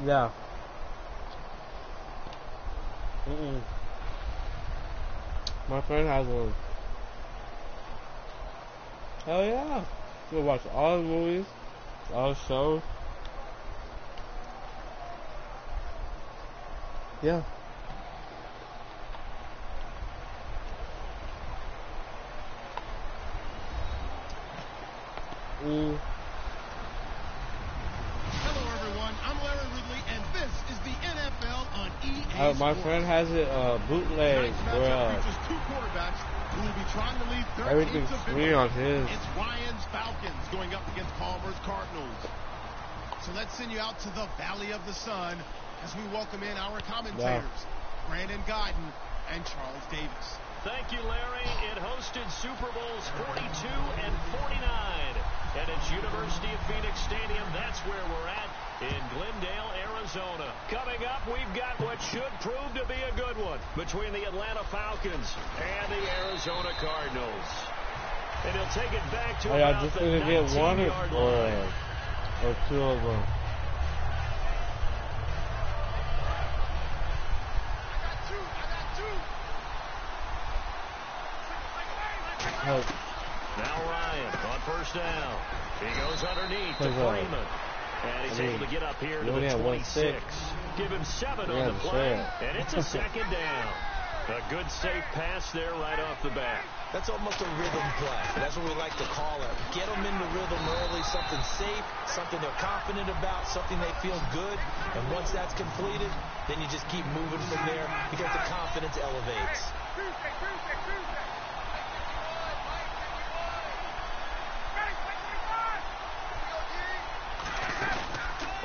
Yeah. My friend has one. Hell yeah. We'll watch all the movies, all the shows. Yeah. Hello everyone, I'm Larry Ridley and this is the NFL on EA My friend has it bootleg, bro. Two quarterbacks who will be trying to lead their Everything's free on his. It's Ryan's Falcons going up against Palmer's Cardinals. So let's send you out to the Valley of the Sun as we welcome in our commentators, Brandon Guyton and Charles Davis. Thank you, Larry. It hosted Super Bowls 42 and 49. And it's University of Phoenix Stadium. That's where we're at in Glendale, Arizona. Coming up, we've got what should prove to be a good one between the Atlanta Falcons and the Arizona Cardinals. And he'll take it back to about just the gonna get one or two of them. Now Ryan on first down. He goes underneath to Freeman. And he's able to get up here to the 26. Give him 7 on the play. And it's a second down. A good safe pass there right off the bat. That's almost a rhythm play. That's what we like to call it. Get them in the rhythm early, something safe, something they're confident about, something they feel good. And once that's completed, then you just keep moving from there because the confidence elevates.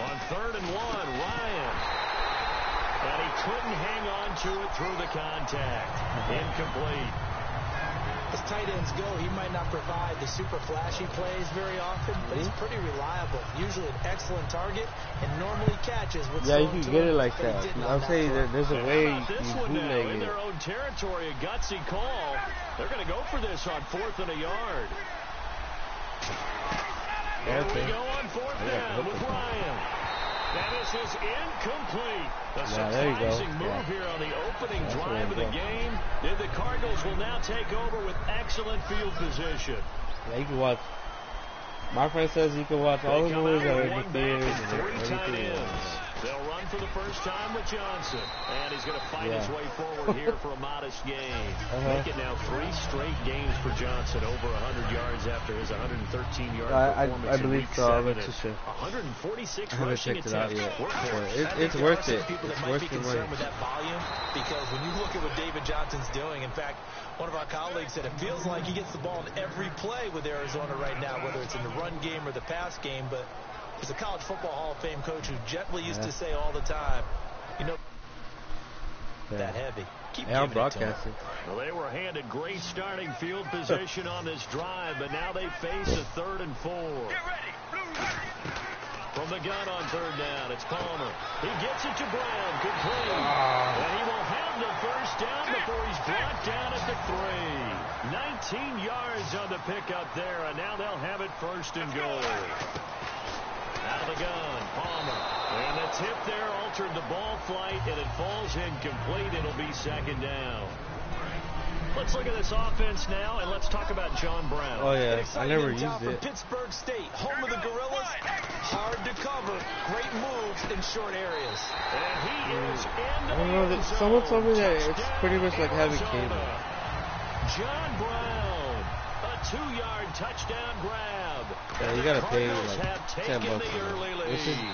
On 3rd and 1, Ryan. And he couldn't hang on to it through the contact. Incomplete. As tight ends go, he might not provide the super flashy plays very often, but he's pretty reliable. Usually an excellent target and normally catches what's you can get it like that. I'm saying that there's a way you bootleg it. In their own territory, a gutsy call. They're going to go for this on 4th and a yard. Here we go on 4th down with Ryan. And this is incomplete. A surprising move here on the opening drive of the game. And the Cardinals will now take over with excellent field position. Yeah, you can watch. My friend says you can watch all the movies that are in the theaters. 3 tight ends. They'll run for the first time with Johnson. And he's going to fight his way forward here for a modest gain. Make it now 3 straight games for Johnson over 100 yards after his 113-yard performance I believe in Week so. 7. 146 146 I haven't rushing checked it out attempts. yet. It's worth it. It's worth the money. With that volume, because when you look at what David Johnson's doing, in fact, one of our colleagues said it feels like he gets the ball in every play with Arizona right now, whether it's in the run game or the pass game. But as a college football Hall of Fame coach who gently used to say all the time, you know, that heavy. Keep giving it to him. Well, they were handed great starting field position on this drive, but now they face a 3rd and 4. From the gun on 3rd down, it's Palmer. He gets it to Brown, complete. And he will have the first down before he's brought down at the 3. 19 yards on the pickup there, and now they'll have it 1st and goal. Out of the gun, Palmer. And the tip there altered the ball flight, and it falls incomplete. It'll be 2nd down. Let's look at this offense now, and let's talk about John Brown. Oh, yeah. I never used from it. Pittsburgh State, home of the Gorillas. Hard to cover. Great moves in short areas. And he is in the I don't know. Someone told me that it's pretty much like having cable. John Brown, a 2-yard touchdown grab. Yeah, you gotta pay like $10.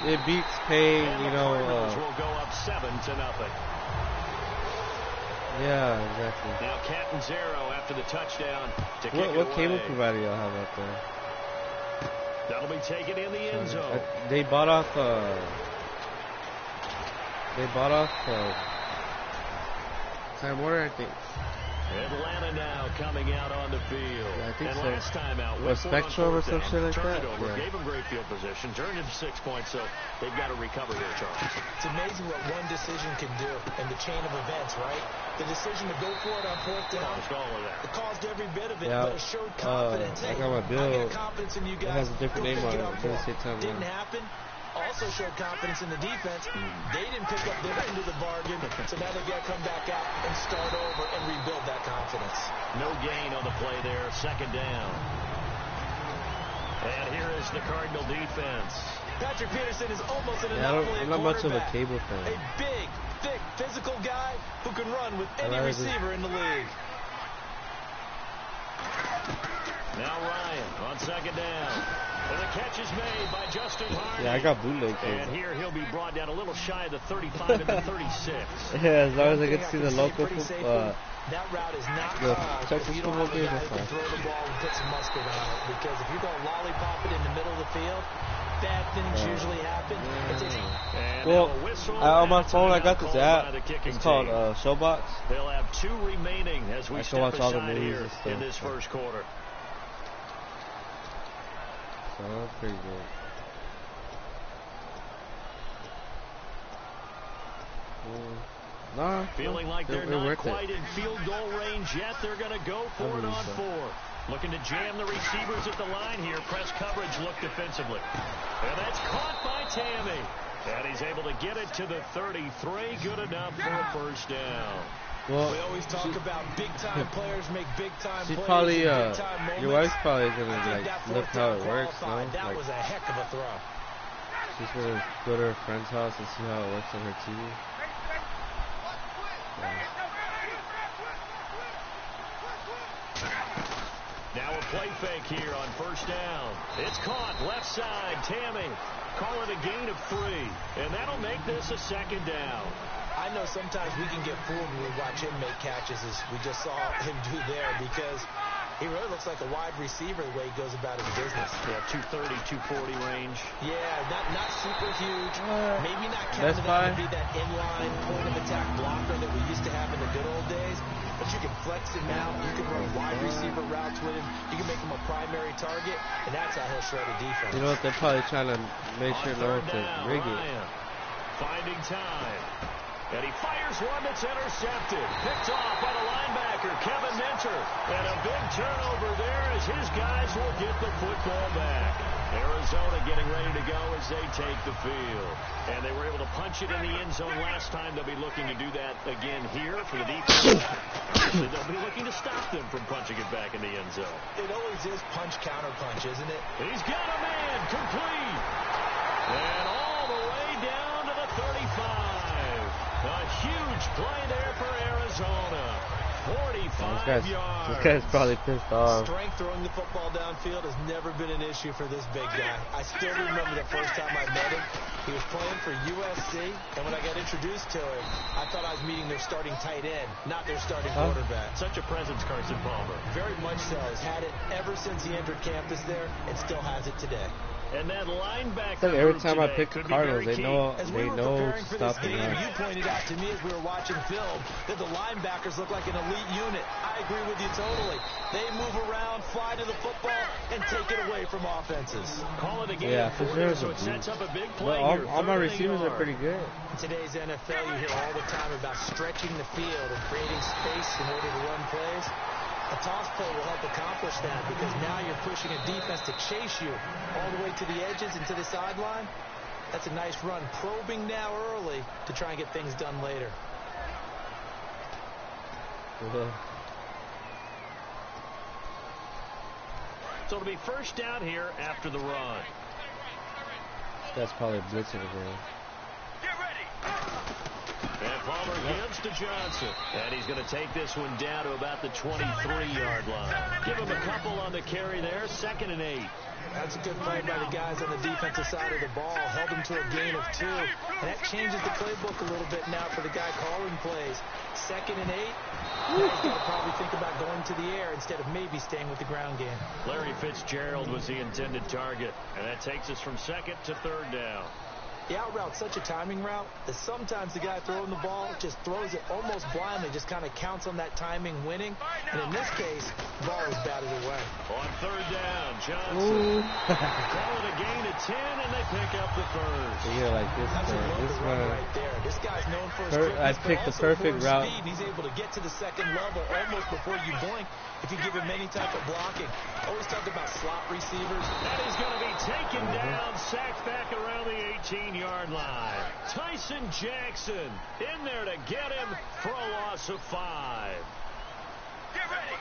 It beats paying, you know. Will go up 7-0. Yeah, exactly. Now Catanzaro after the touchdown to kick it away. What cable provider y'all have out there? That'll be taken in the end zone. They bought off. Time Warner, I think. Atlanta now coming out on the field. Yeah, I think and so. last time out, Or Spectrum or some shit like that. Turned it over, Yeah. gave them great field position, turned into 6 points, so they've got to recover here, Charles. It's amazing what one decision can do in the chain of events, right? The decision to go for it on 4th down. Caused all of that. It caused every bit of it, Yeah. but it showed confidence. I got my bill. I got confidence in you guys. It has a different name on it. It doesn't say Time Didn't Warner. happen. Also showed confidence in the defense. They didn't pick up their end of the bargain, so now they've got to come back out and start over and rebuild that confidence. No gain on the play there, 2nd down. And here is the Cardinal defense. Patrick Peterson is almost an Yeah, anomaly. I'm not much of a cable fan. A big, thick, physical guy who can run with any receiver in the league. Now Ryan on 2nd down. And the catch is made by Justin Hardy. Yeah, I got bootleg cable. And here he'll be brought down a little shy of the 35 and the 36. Yeah, as long as I get to see the local football. That route is not The called Texas if you don't football have a game guy is who can fine. throw the ball and put some mustard on it. Because if you're going to lollipop it in the middle of the field, bad things usually happen. Well, on my phone I got this app. It's called Showbox. They'll have 2 remaining as we step watch all the aside movies here and stuff. in this 1st quarter. So that's pretty good. Feeling like they're not quite in field goal range yet. They're going to go for it on 4. Looking to jam the receivers at the line here. Press coverage look defensively. And that's caught by Tammy. And he's able to get it to the 33. Good enough for a 1st down. Well, we always talk about big-time players make big-time plays. Probably, big-time your wife's probably going to, like, look how it works, no? That was a heck of a throw. She's going to go to her friend's house and see how it works on her TV. Now a play fake here on 1st down. It's caught left side. Tammy call it a gain of 3. And that'll make this a 2nd down. I know sometimes we can get fooled when we watch him make catches as we just saw him do there because he really looks like a wide receiver the way he goes about his business. Yeah, 230, 240 range. Yeah, not super huge. Maybe not counted on to be that inline point of attack blocker that we used to have in the good old days. But you can flex him out. You can run wide receiver routes with him. You can make him a primary target, and that's how he'll shred a defense. You know what? They're probably trying to make sure no one can rig it. Finding time. And he fires one that's intercepted. Picked off by the linebacker, Kevin Minter. And a big turnover there as his guys will get the football back. Arizona getting ready to go as they take the field. And they were able to punch it in the end zone last time. They'll be looking to do that again here for the defense. They'll be looking to stop them from punching it back in the end zone. It always is punch-counter-punch, isn't it? He's got a man complete. And all the way down to the 5 yards. This guy's probably pissed off. Strength throwing the football downfield has never been an issue for this big guy. I still remember the first time I met him. He was playing for USC, and when I got introduced to him, I thought I was meeting their starting tight end, not their starting quarterback. Such a presence, Carson Palmer. Very much so. He's had it ever since he entered campus there, and still has it today. And that linebacker. Like every time I pick the Cardinals, they know Stuff stuff. you pointed out to me as we were watching film that the linebackers look like an elite unit. I agree with you totally. They move around, fly to the football, and take it away from offenses. Call it a game. Yeah, for sure. So it sets up a big play. All my receivers are pretty good. In today's NFL, you hear all the time about stretching the field and creating space in order to run plays. A toss play will help accomplish that because now you're pushing a defense to chase you all the way to the edges and to the sideline. That's a nice run. Probing now early to try and get things done later. So it'll be first down here after the run. That's probably blitzing again. And Palmer gives to Johnson. And he's going to take this one down to about the 23-yard line. Give him a couple on the carry there. 2nd and 8. That's a good play by the guys on the defensive side of the ball. Held him to a gain of 2. And that changes the playbook a little bit now for the guy calling plays. 2nd and 8. He's going to probably think about going to the air instead of maybe staying with the ground game. Larry Fitzgerald was the intended target. And that takes us from 2nd to 3rd down. The out route's such a timing route that sometimes the guy throwing the ball just throws it almost blindly, just kind of counts on that timing winning. And in this case, the ball was batted away. On 3rd down, Johnson. Call it a gain of 10, and they pick up the first. Yeah, like this run right there. This guy's known for his quickness, I picked the perfect route. Speed. He's able to get to the 2nd level almost before you blink if you give him any type of blocking. Always talk about slot receivers. That is going to be taken down, sacked back around the 18-yard line. Tyson Jackson in there to get him for a loss of 5. Get ready.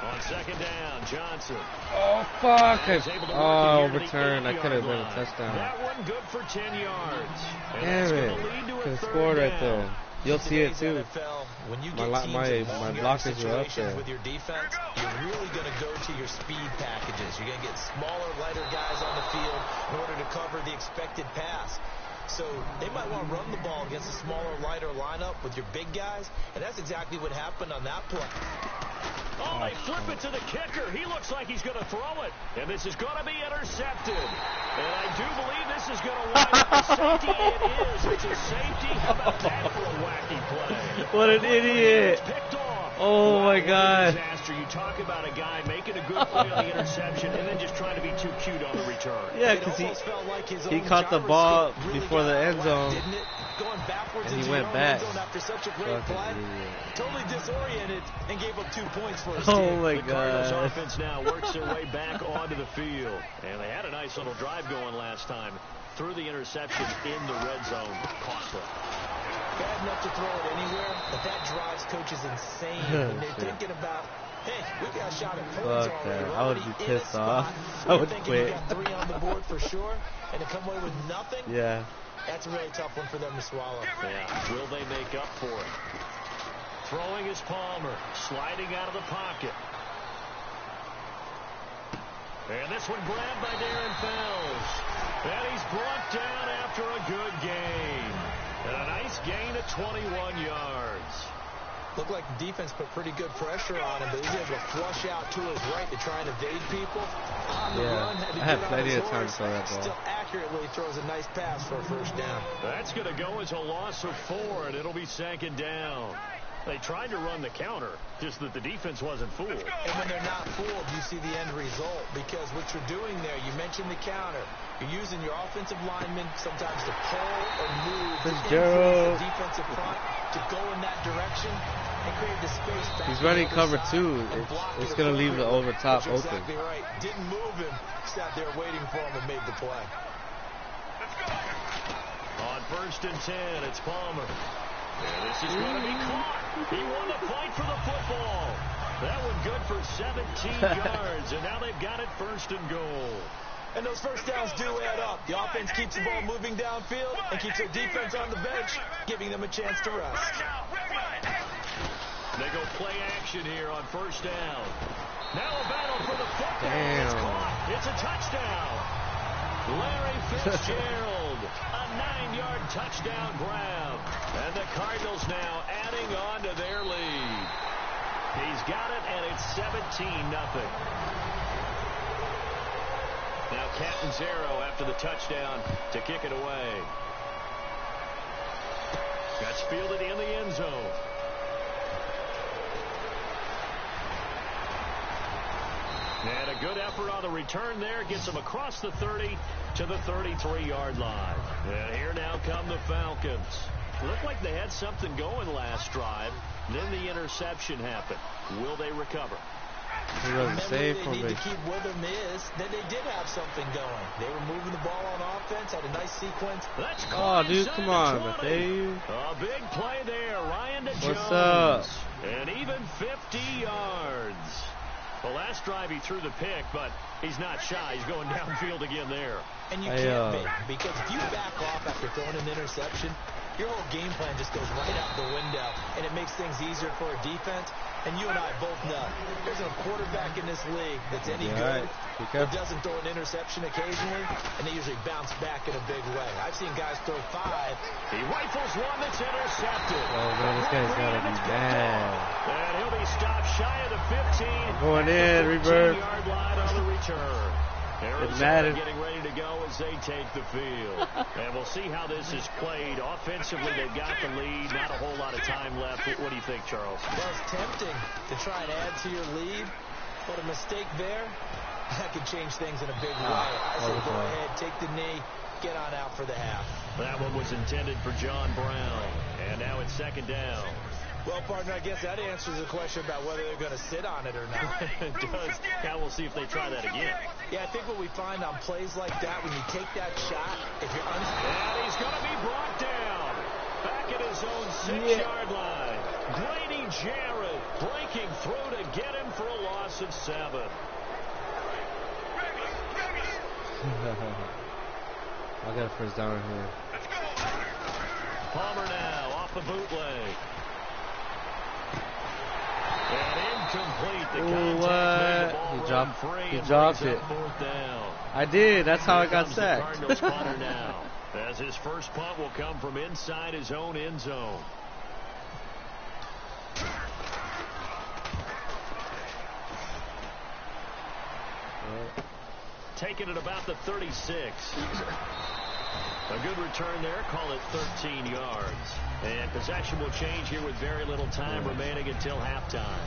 On 2nd down, Johnson. Oh, fuck. Overturned. I could have been a touchdown. That one good for 10 yards. Damn it. Could have scored right there. You'll see it too. When you my blockers are up there. With your defense, you're really going to go to your speed packages. You're going to get smaller, lighter guys on the field in order to cover the expected pass. So they might want to run the ball against a smaller, lighter lineup with your big guys, and that's exactly what happened on that play. Oh, they flip it to the kicker. He looks like he's going to throw it. And this is going to be intercepted. And I do believe this is going to wind up a safety. It is. It's a safety. How about that for a wacky play? What an idiot. Picked off. Oh, my God. Disaster. You talk about a guy making a good play on the interception and then just trying to be too cute on the return. Yeah, because he caught the ball before the end zone. Going backwards and he went back. After such a great play, totally disoriented and gave up 2 points for his team. Oh my God! The Cardinals offense now works their way back onto the field, and they had a nice little drive going last time. Threw the interception in the red zone, costly. Bad enough to throw it anywhere, but that drives coaches insane when they're thinking about, hey, we got a shot at points already. I would be pissed off. I would quit. You got 3 on the board for sure, and to come away with nothing. Yeah. That's a really tough one for them to swallow. Yeah. Will they make up for it? Throwing is Palmer. Sliding out of the pocket. And this one grabbed by Darren Fells. And he's brought down after a good gain. And a nice gain of 21 yards. Looked like the defense put pretty good pressure on him, but he's able to flush out to his right to try and evade people. On the run, I had plenty of time to throw that ball. Still accurately throws a nice pass for a first down. That's going to go as a loss of 4, and it'll be 2nd down. They tried to run the counter, just that the defense wasn't fooled. And when they're not fooled, you see the end result, because what you're doing there, you mentioned the counter. You're using your offensive linemen sometimes to pull or move to influence the defensive front to go in that direction and create the space back. He's running cover 2. It's going to leave the over top open. Exactly right. Didn't move him. Sat there waiting for him and made the play. On 1st and 10, it's Palmer. And this is going to be caught. He won the point for the football. That one good for 17 yards, and now they've got it 1st and goal. And those first downs do add up. The offense keeps the ball moving downfield and keeps their defense on the bench, giving them a chance to rest. They go play action here on first down. Now a battle for the football. It's caught. It's a touchdown. Larry Fitzgerald, a 9-yard touchdown grab. And the Cardinals now adding on to their lead. He's got it, and it's 17-0. Now Catanzaro after the touchdown to kick it away. That's fielded in the end zone. And a good effort on the return there. Gets him across the 30 to the 33-yard line. And here now come the Falcons. Looked like they had something going last drive. Then the interception happened. Will they recover? He wasn't safe they for need me. to keep with them is that they did have something going. They were moving the ball on offense, had a nice sequence. Oh, dude, come on, Matthew. A big play there. Ryan to Jones. What's up? And even 50 yards. The last drive he threw the pick, but he's not shy. He's going downfield again there. And you can't be, because if you back off after throwing an interception, your whole game plan just goes right out the window, and it makes things easier for a defense. And you and I both know there's a quarterback in this league that's any good that doesn't throw an interception occasionally, and they usually bounce back in a big way. I've seen guys throw 5. He rifles one that's intercepted. Oh, man, this guy's got to be bad. And he'll be stopped shy of the 15. Going in, reverse. 15-yard line on the return. Arizona getting ready to go as they take the field. And we'll see how this is played. Offensively, they've got the lead. Not a whole lot of time left. What do you think, Charles? Well, it's tempting to try and add to your lead, but a mistake there, that could change things in a big way. I say go ahead, take the knee, get on out for the half. That one was intended for John Brown. And now it's second down. Well, partner, I guess that answers the question about whether they're going to sit on it or not. It does. Now we'll see if they try that again. Yeah, I think what we find on plays like that, when you take that shot, if you're and he's going to be brought down. Back at his own 6-yard line. Grady Jarrett breaking through to get him for a loss of 7. I got a first down here. Palmer now off the bootleg. And incomplete. The contact made the ball free. He dropped it. I did. That's how I got sacked. Cardinals punter now, as his first punt will come from inside his own end zone. Taking it about the 36. A good return there. Call it 13 yards. And possession will change here with very little time remaining until halftime.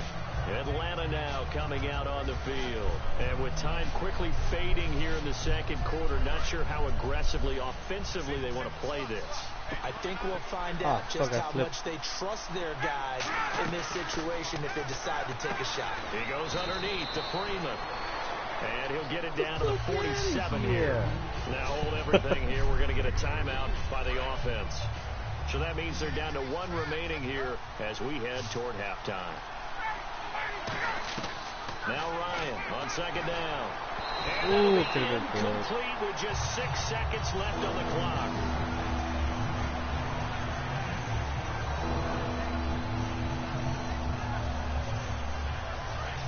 Atlanta now coming out on the field. And with time quickly fading here in the second quarter, not sure how aggressively, offensively they want to play this. I think we'll find out just how much they trust their guys in this situation if they decide to take a shot. He goes underneath to Freeman. And he'll get it down to the 47 here. Now hold everything here. We're going to get a timeout by the offense. So that means they're down to 1 remaining here as we head toward halftime. Now Ryan on second down. And incomplete with just 6 seconds left on the clock.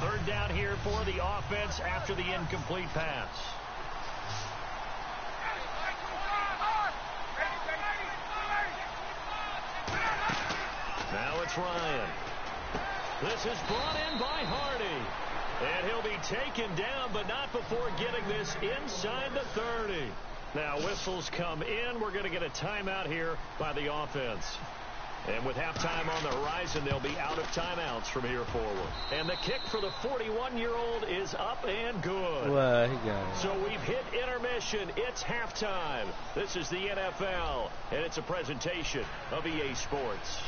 Third down here for the offense after the incomplete pass. Now it's Ryan. This is brought in by Hardy. And he'll be taken down, but not before getting this inside the 30. Now whistles come in. We're going to get a timeout here by the offense. And with halftime on the horizon, they'll be out of timeouts from here forward. And the kick for the 41-year-old is up and good. Well, he got it. So we've hit intermission. It's halftime. This is the NFL, and it's a presentation of EA Sports.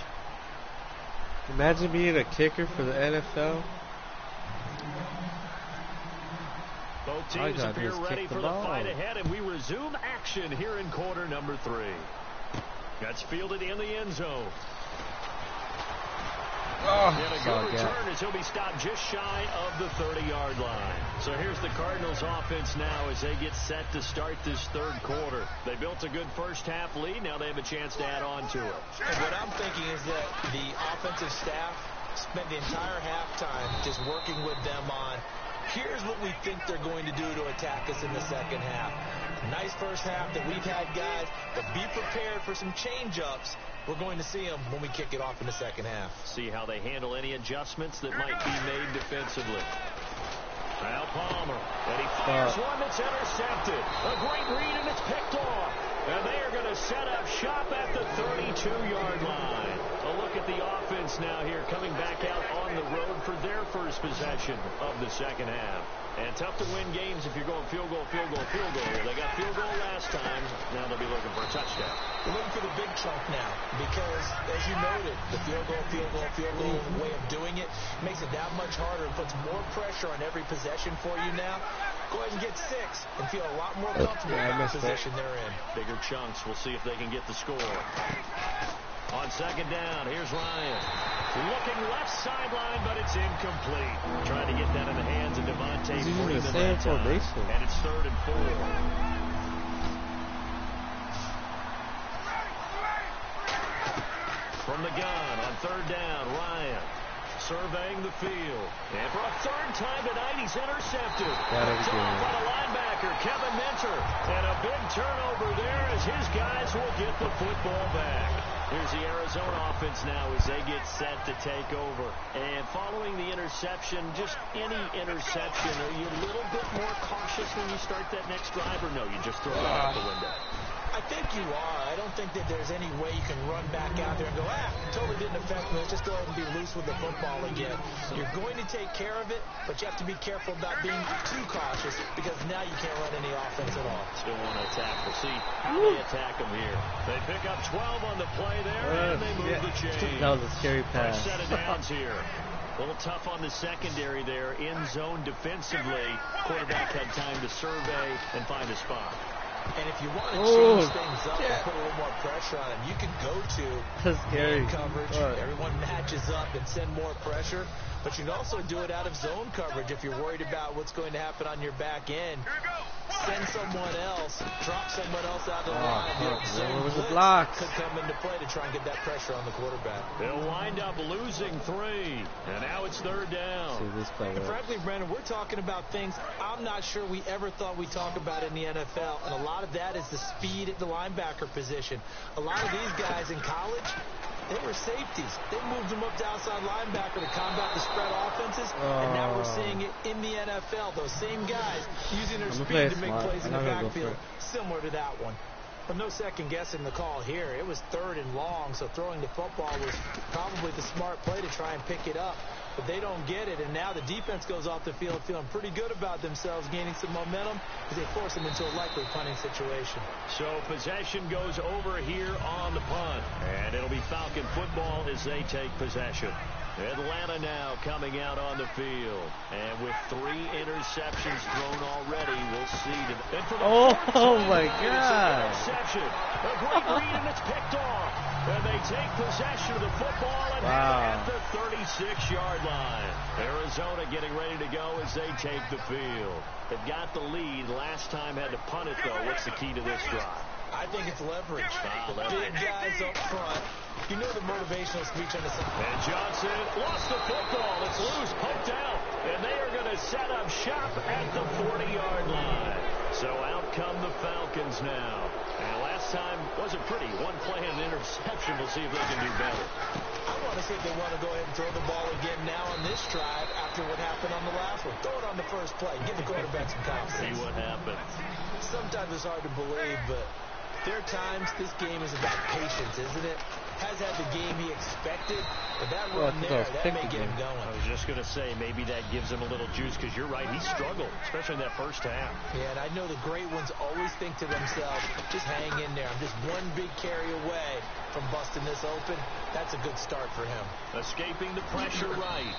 Imagine being a kicker for the NFL. Both teams appear ready for the fight ahead, and we resume action here in quarter number 3. That's fielded in the end zone. And a good return as he'll be stopped just shy of the 30-yard line. So here's the Cardinals offense now as they get set to start this third quarter. They built a good first half lead. Now they have a chance to add on to it. And what I'm thinking is that the offensive staff spent the entire halftime just working with them on, here's what we think they're going to do to attack us in the second half. Nice first half that we've had, guys, but be prepared for some change-ups. We're going to see them when we kick it off in the second half. See how they handle any adjustments that might be made defensively. Now Palmer, and he fires one that's intercepted. A great read, and it's picked off. And they are going to set up shop at the 32-yard line. A look at the offense now here, coming back out on the road for their first possession of the second half. And tough to win games if you're going field goal, field goal, field goal. They got field goal last time. Now they'll be looking for a touchdown. We're looking for the big chunk now because, as you noted, the field goal way of doing it makes it that much harder and puts more pressure on every possession for you now. Go ahead and get 6 and feel a lot more comfortable about the position they're in. Bigger chunks. We'll see if they can get the score. On second down, here's Ryan. Looking left sideline, but it's incomplete. Trying to get that in the hands of Devontae Freeman that time. And it's 3rd and 4. From the gun on 3rd down, Ryan surveying the field. And for a 3rd time tonight, he's intercepted. Picked off by the linebacker, Kevin Minter. And a big turnover there as his guys will get the football back. Here's the Arizona offense now as they get set to take over. And following the interception, just any interception, are you a little bit more cautious when you start that next drive, or no, you just throw it out the window? I think you are. I don't think that there's any way you can run back out there and go, totally didn't affect me. Let's just go ahead and be loose with the football again. You're going to take care of it, but you have to be careful not being too cautious because now you can't run any offense at all. Still want to attack. We'll see how they attack them here. They pick up 12 on the play there, and they move the chain. That was a scary pass. First set of downs here. A little tough on the secondary there. In zone defensively. Quarterback had time to survey and find a spot. And if you want to change things up and put a little more pressure on him, you can go to man coverage. Everyone matches up and send more pressure. But you can also do it out of zone coverage if you're worried about what's going to happen on your back end. Send someone else, drop someone else out of the line. Zone blitz could come into play to try and get that pressure on the quarterback. They'll wind up losing 3. And now it's 3rd down. And frankly, Brandon, we're talking about things I'm not sure we ever thought we'd talk about in the NFL. And a lot of that is the speed at the linebacker position. A lot of these guys in college, they were safeties. They moved them up to outside linebacker to combat the spread offenses, and now we're seeing it in the NFL. Those same guys using their speed to make plays in the backfield, similar to that one. But no second guessing the call here. It was 3rd and long, so throwing the football was probably the smart play to try and pick it up. But they don't get it, and now the defense goes off the field feeling pretty good about themselves, gaining some momentum as they force them into a likely punting situation. So possession goes over here on the punt, and it'll be Falcon football as they take possession. Atlanta now coming out on the field, and with 3 interceptions thrown already, we'll see. Oh my God! Interception, a great read, and it's picked off. And they take possession of the football and at the 36-yard line. Arizona getting ready to go as they take the field. They've got the lead. Last time had to punt it, though. What's the key to this drive? I think it's leverage. The big guys up front. You know the motivational speech on the side. And Johnson lost the football. It's loose, poked out. And they are going to set up shop at the 40-yard line. So out come the Falcons now. And last time wasn't pretty. One play and an interception. We'll see if they can do better. I want to see if they want to go ahead and throw the ball again now on this drive after what happened on the last one. Throw it on the first play. Give the quarterback some confidence. See what happens. Sometimes it's hard to believe, but there are times this game is about patience, isn't it? Has had the game he expected, but that run there, that may get him going. I was just going to say, maybe that gives him a little juice, because you're right, he struggled, especially in that first half. Yeah, and I know the great ones always think to themselves, just hang in there. I'm just one big carry away from busting this open. That's a good start for him. Escaping the pressure right.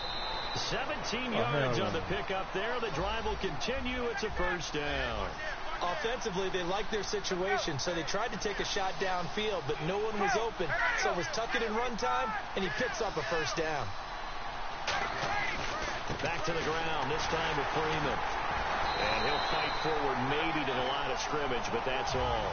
17 yards on the pickup there. The drive will continue. It's a first down. Offensively, they liked their situation, so they tried to take a shot downfield, but no one was open. So it was tuck it and run time, and he picks up a first down. Back to the ground, this time with Freeman. And he'll fight forward maybe to the line of scrimmage, but that's all.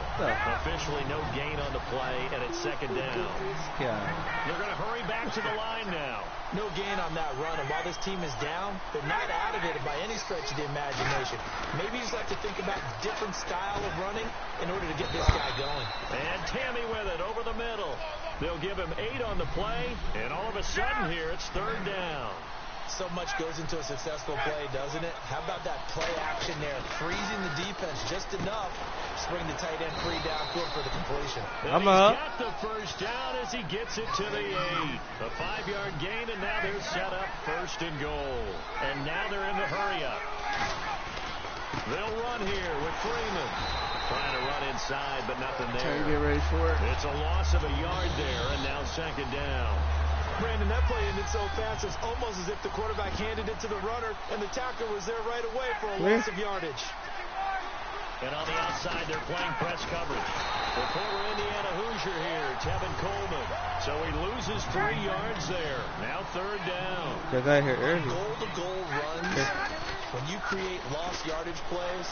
Officially no gain on the play, and it's second down. Yeah. They're going to hurry back to the line now. No gain on that run, and while this team is down, they're not out of it by any stretch of the imagination. Maybe you just have to think about different style of running in order to get this guy going. And Tammy with it over the middle. They'll give him 8 on the play, and all of a sudden here it's third down. So much goes into a successful play, doesn't it? How about that play action there? Freezing the defense just enough to bring the tight end free downfield for the completion. And he's got the first down as he gets it to the 8. A 5-yard gain, and now they're set up first and goal. And now they're in the hurry-up. They'll run here with Freeman. Trying to run inside, but nothing there. Trying to get ready for it. It's a loss of a yard there, and now second down. Brandon, that play ended so fast, it's almost as if the quarterback handed it to the runner, and the tackler was there right away for a loss of yardage. And on the outside, they're playing press coverage. The former Indiana Hoosier here, Tevin Coleman. So he loses 3 yards there. Now third down. The guy here early. Goal-to-goal runs, when you create lost yardage plays,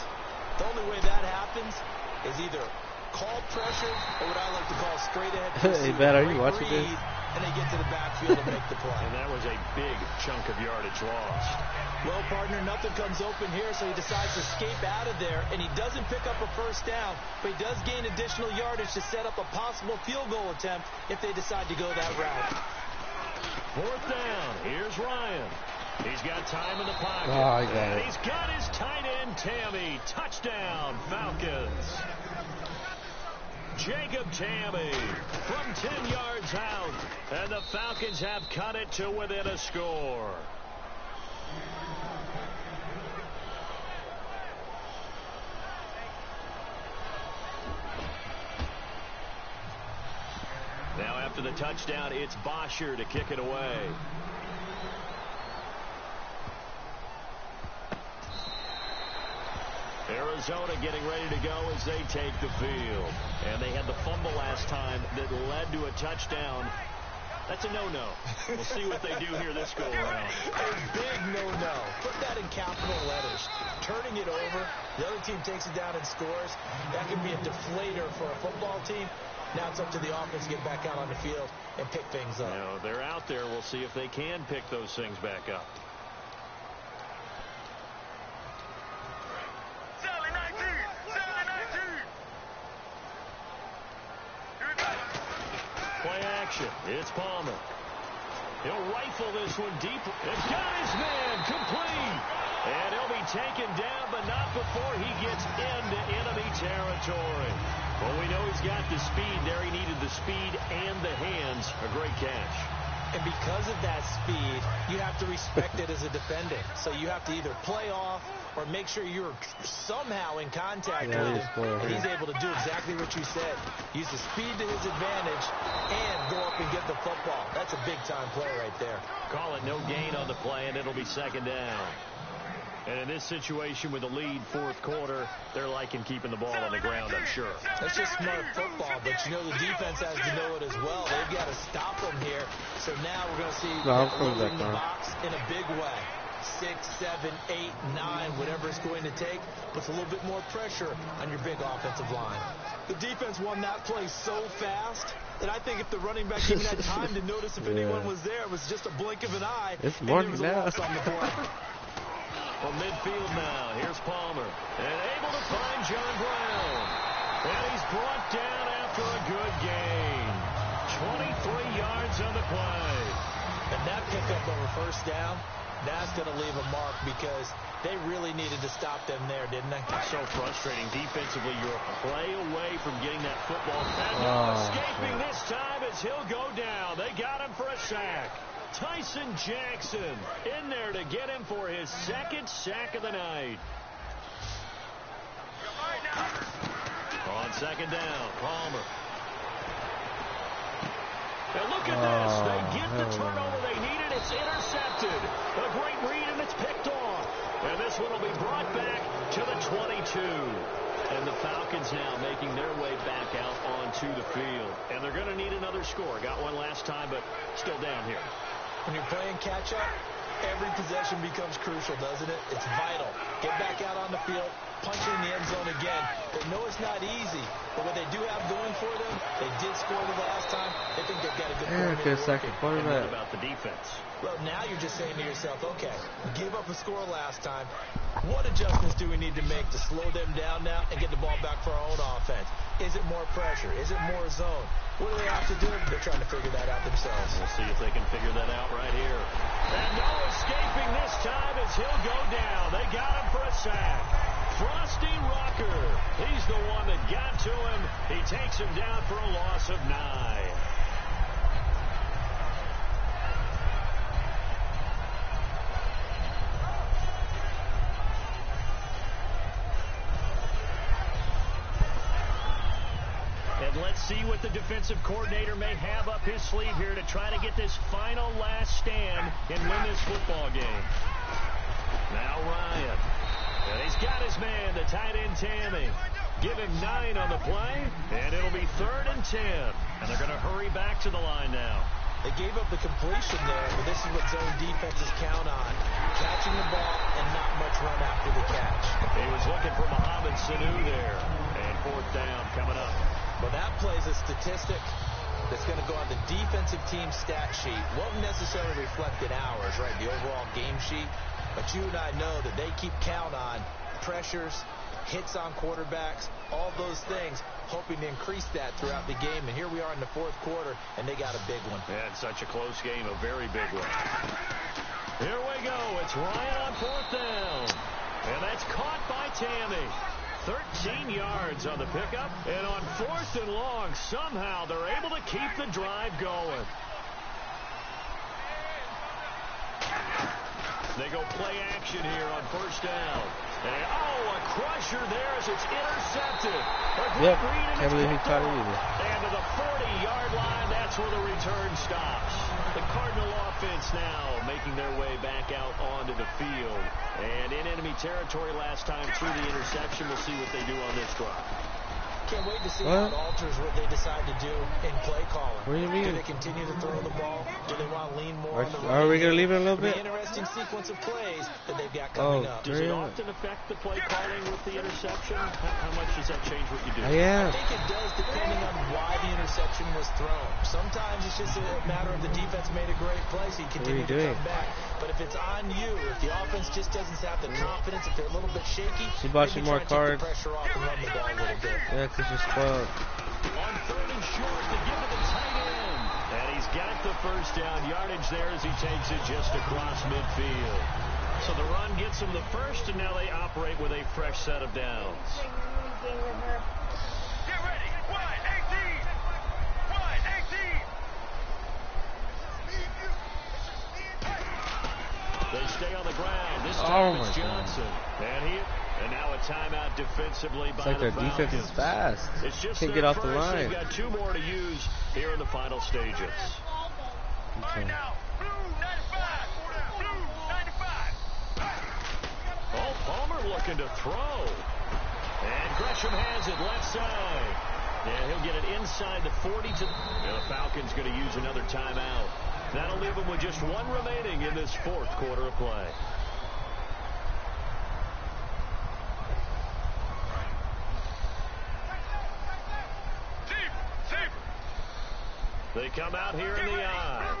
the only way that happens is either call pressure or what I like to call straight ahead. Hey, man, are you watching this? And they get to the backfield and make the play. And that was a big chunk of yardage lost. Well, partner, nothing comes open here, so he decides to escape out of there, and he doesn't pick up a first down, but he does gain additional yardage to set up a possible field goal attempt if they decide to go that route. Fourth down. Here's Ryan. He's got time in the pocket. Oh, I got it. He's got his tight end, Tammy. Touchdown, Falcons. Jacob Tammy from 10 yards out, and the Falcons have cut it to within a score. Now after the touchdown, it's Bosher to kick it away. Arizona getting ready to go as they take the field. And they had the fumble last time that led to a touchdown. That's a no-no. We'll see what they do here this go-around. A big no-no. Put that in capital letters. Turning it over, the other team takes it down and scores. That can be a deflator for a football team. Now it's up to the offense to get back out on the field and pick things up. Now, they're out there. We'll see if they can pick those things back up. Play action. It's Palmer. He'll rifle this one deep. It's got his man complete. And he'll be taken down, but not before he gets into enemy territory. Well, we know he's got the speed there. He needed the speed and the hands. A great catch. And because of that speed, you have to respect it as a defendant. So you have to either play off or make sure you're somehow in contact with him. And he's able to do exactly what you said. Use the speed to his advantage and go up and get the football. That's a big-time play right there. Call it no gain on the play, and it'll be second down. And in this situation with the lead fourth quarter, they're liking keeping the ball on the ground, I'm sure. That's just smart football, but you know the defense has to know it as well. They've got to stop them here. So now we're going to see in the box in a big way. 6, 7, 8, 9, whatever it's going to take, puts a little bit more pressure on your big offensive line. The defense won that play so fast that I think if the running back even had time to notice if anyone was there, it was just a blink of an eye. It's morning now. From midfield now, here's Palmer. And able to find John Brown. And he's brought down after a good gain. 23 yards on the play. And that pickup over first down, that's going to leave a mark because they really needed to stop them there, didn't they? So frustrating. Defensively, you're a play away from getting that football. And escaping this time as he'll go down. They got him for a sack. Tyson Jackson in there to get him for his second sack of the night. On second down, Palmer. And look at this. They get the turnover they needed. It's intercepted. A great read, and it's picked off. And this one will be brought back to the 22. And the Falcons now making their way back out onto the field. And they're going to need another score. Got one last time, but still down here. When you're playing catch-up, Every possession becomes crucial, doesn't it? It's vital. Get back out on the field, punch in the end zone again. They know it's not easy, but what they do have going for them, they did score the last time. They think they've got a good quarterback. About the defense. Well, now you're just saying to yourself, okay, give up a score last time. What adjustments do we need to make to slow them down now and get the ball back for our own offense? Is it more pressure? Is it more zone? What do they have to do? They're trying to figure that out themselves. We'll see if they can figure that out right here. And no escaping this time as he'll go down. They got him for a sack. Frosty Rocker. He's the one that got to him. He takes him down for a loss of 9. And let's see what the defensive coordinator may have up his sleeve here to try to get this final last stand and win this football game. Now Ryan. And he's got his man, the tight end Tammy. Give him 9 on the play, and it'll be 3rd and 10. And they're going to hurry back to the line now. They gave up the completion there, but this is what zone defenses count on. Catching the ball and not much run after the catch. He was looking for Mohamed Sanu there. And 4th down coming up. Well, that plays a statistic that's going to go on the defensive team stat sheet. Won't necessarily reflect in ours, right, the overall game sheet. But you and I know that they keep count on pressures, hits on quarterbacks, all those things, hoping to increase that throughout the game. And here we are in the 4th quarter, and they got a big one. And such a close game, a very big one. Here we go. It's Ryan on 4th down. And that's caught by Tammy. 13 yards on the pickup. And on 4th and long, somehow they're able to keep the drive going. They go play action here on 1st down. And, a crusher there as it's intercepted. Yep, can't believe he caught it either. And to the 40-yard line, that's where the return stops. The Cardinal offense now making their way back out onto the field. And in enemy territory last time through the interception. We'll see what they do on this drive. Can't wait to see how it alters what they decide to do in play calling. What do you mean? Do they continue to throw the ball? Do they want to lean more on the Are we going to leave it a little bit? An interesting sequence of plays that they've got coming up. Does it often affect the play calling with the interception? How much does that change what you do? Yeah. I think it does depending on why the interception was thrown. Sometimes it's just a matter of the defense made a great play, so you continue to come back. But if it's on you, if the offense just doesn't have the confidence, if they're a little bit shaky, she bought you more cards. Pressure off and run the ball a little bit. Yeah, because you're spoiled. On 3rd and short to give it the tight end. And he's got the 1st down yardage there as he takes it just across midfield. So the run gets him the 1st, and now they operate with a fresh set of downs. Get ready. Wide 18. Wide 18. They stay on the ground. This time it's Johnson. And now a timeout defensively by like the their defense is fast. It's just can't get off the line. They've got 2 more to use here in the final stages. Okay. Oh, Palmer looking to throw. And Gresham has it left side. Yeah, he'll get it inside the 40 to... And the Falcons going to use another timeout. That'll leave them with just 1 remaining in this 4th quarter of play. They come out here in the eye.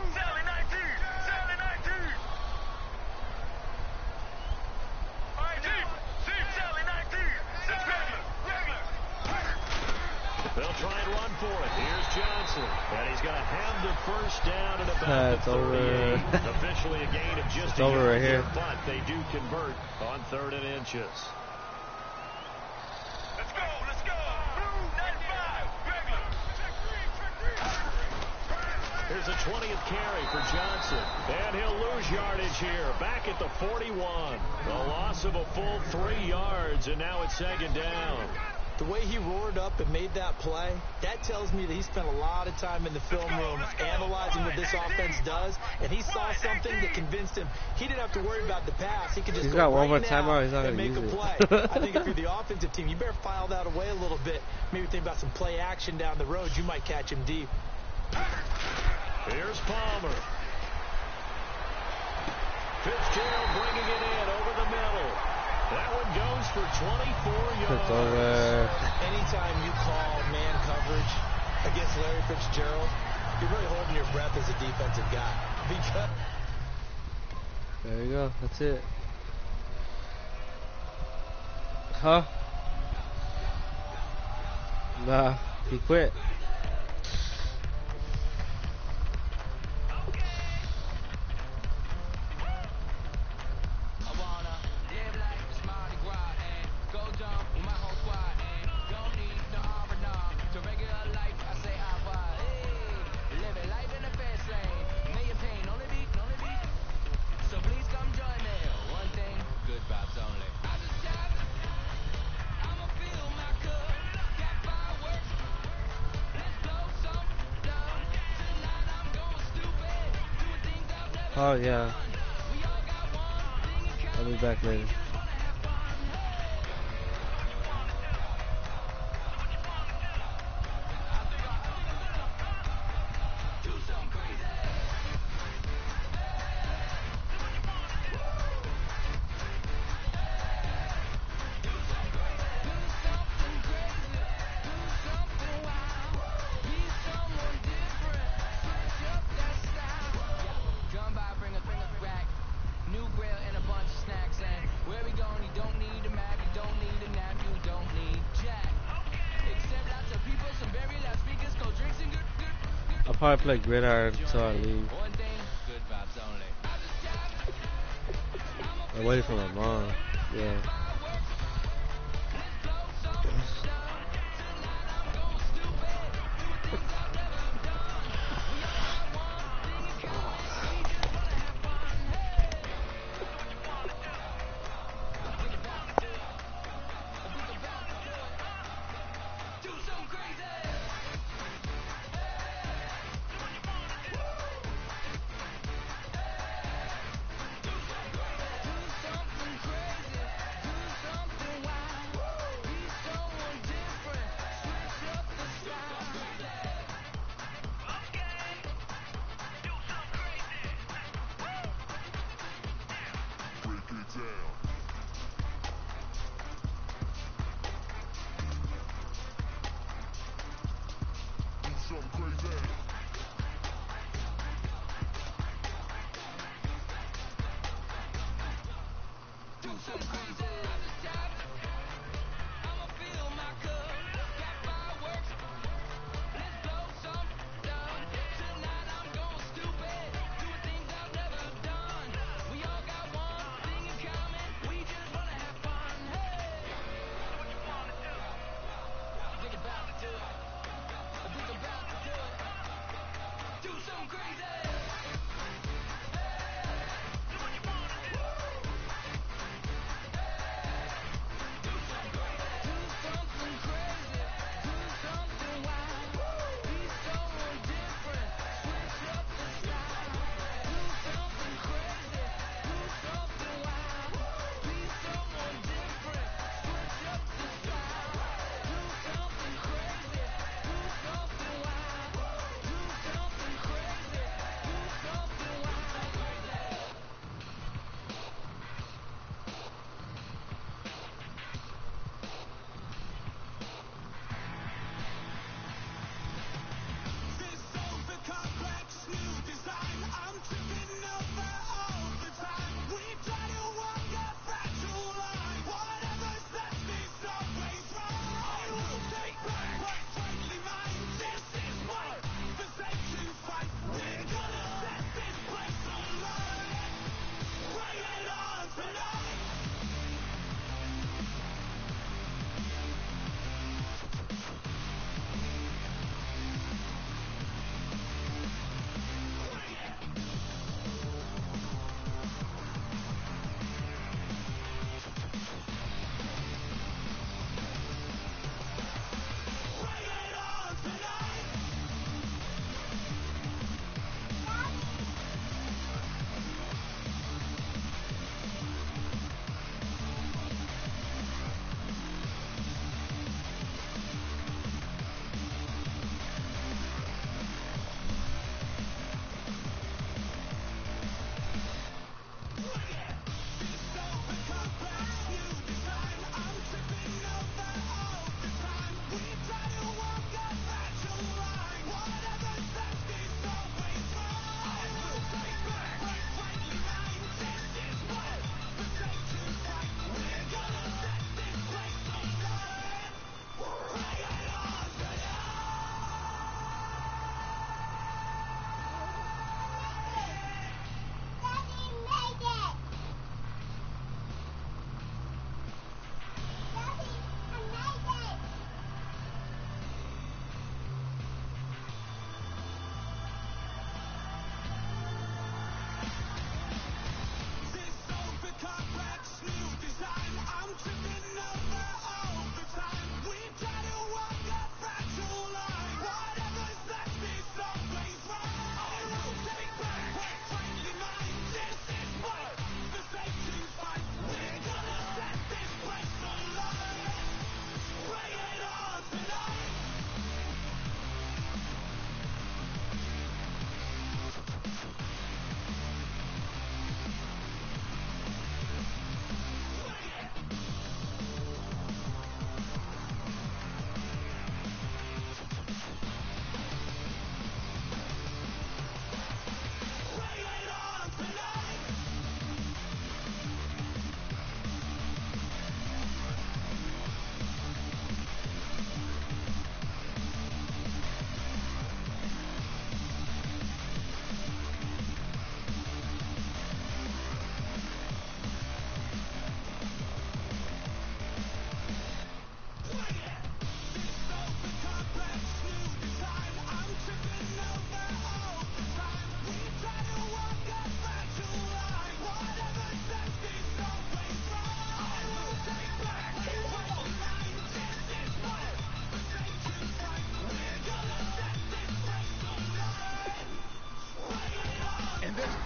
They'll try and run for it. Here's Johnson. And he's going to have the 1st down at about the 38. Officially a gain of just a yard right here. But they do convert on 3rd and inches. Let's go. Blue 95. Regular. Here's a 20th carry for Johnson. And he'll lose yardage here. Back at the 41. A loss of a full 3 yards. And now it's 2nd down. The way he roared up and made that play, that tells me that he spent a lot of time in the film room analyzing what this offense does, and he saw something that convinced him he didn't have to worry about the pass. He could just go right now and make a play. I think if you're the offensive team, you better file that away a little bit. Maybe think about some play action down the road. You might catch him deep. Here's Palmer. Fitzgerald bringing it in over the middle. That one goes for 24 yards. It's over. Anytime you call man coverage against Larry Fitzgerald, you're really holding your breath as a defensive guy. Because there you go. That's it. Huh? Nah, he quit. Oh yeah. I'll be back later. I'll probably play Gridiron until I leave. I'm waiting for my mom. Yeah.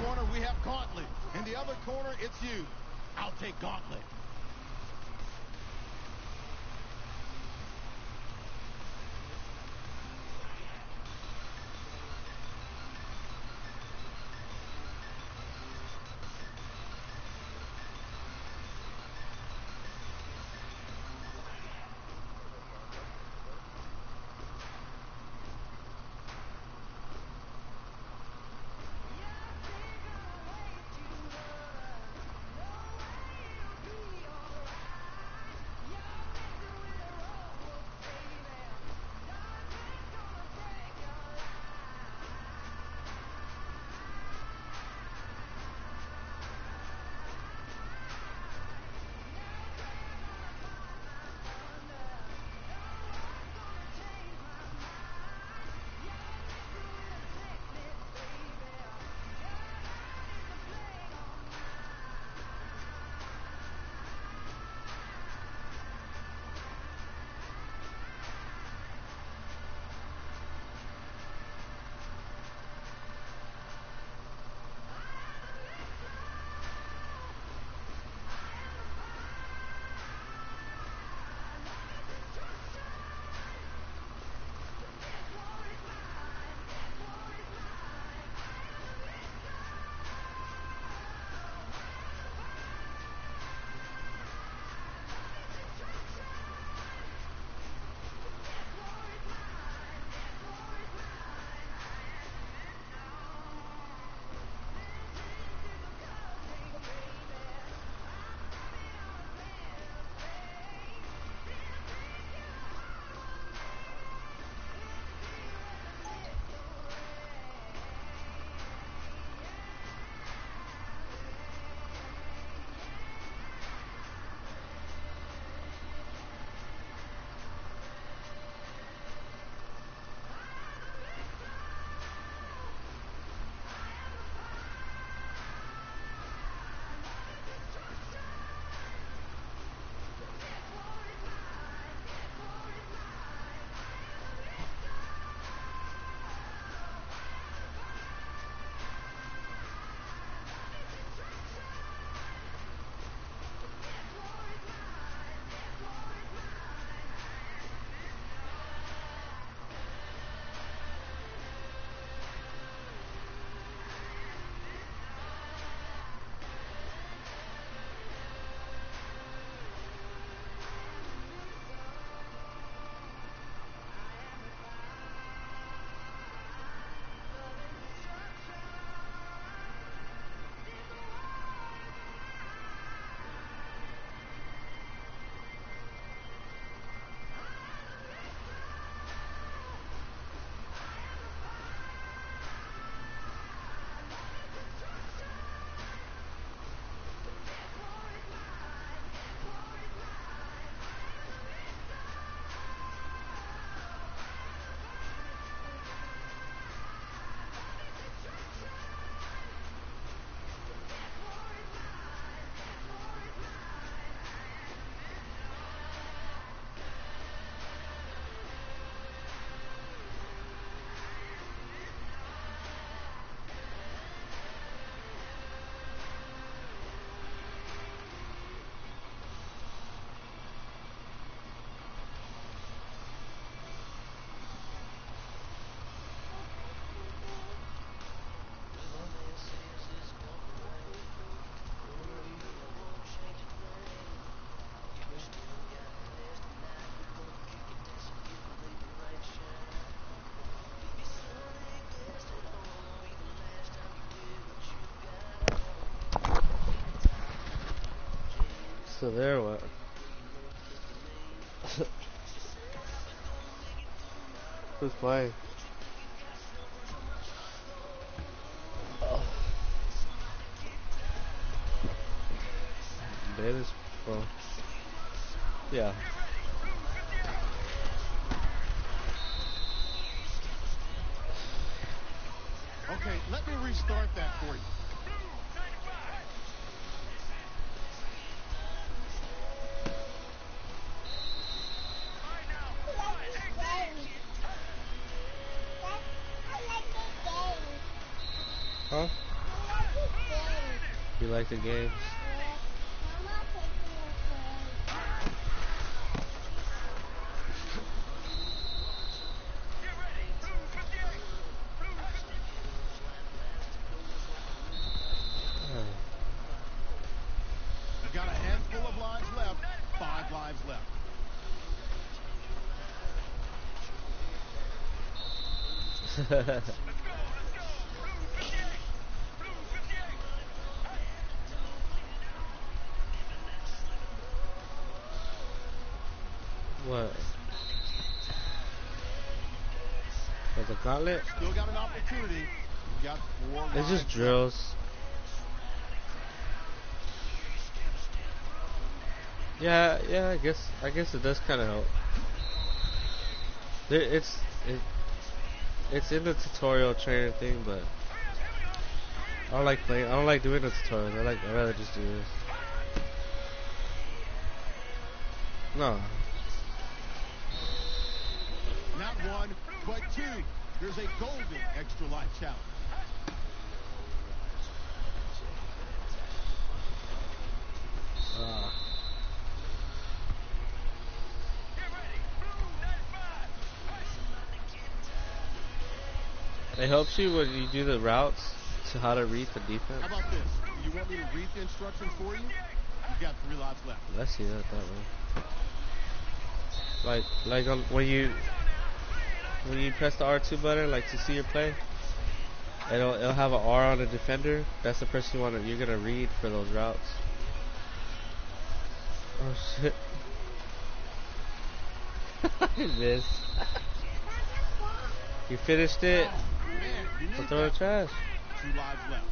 corner, we have Gauntlet. In the other corner, it's you. I'll take Gauntlet. So there, what? Who's playing? Oh. Davis? Well, yeah. Okay, let me restart that for you. Huh? You like the games? We've got a handful of lives left. 5 lives left. What? For the gauntlet? Still got an opportunity. We've got 4 lives. It's just drills. Yeah, I guess it does kind of help. It's in the tutorial trainer thing, but I don't like playing. I don't like doing the tutorials. I'd rather just do this. No. Not 1, but 2. There's a golden extra life challenge. It helps you when you do the routes to how to read the defense. How about this? Do you want me to read the instructions for you? You've got 3 lives left. Let's see that way. Like when you press the R2 button, like to see your play, it'll have an R on the defender. That's the person you're gonna read for those routes. Oh shit! I missed. You finished it. Man, you need Throw the trash. 2 lives left.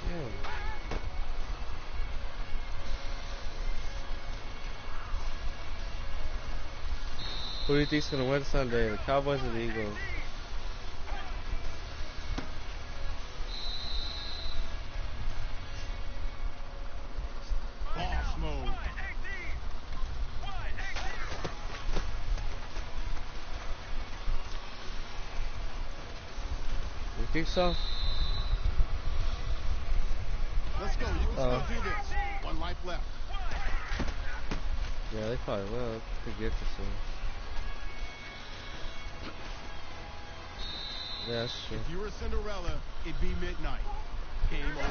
Yeah. Who do you think's gonna win Sunday? The Cowboys or the Eagles? Boss mode. You think so? Let's go. You can still do this. 1 life left. Yeah, they probably will. They could get this one. Yeah, that's true. If you were Cinderella, it'd be midnight. Game over.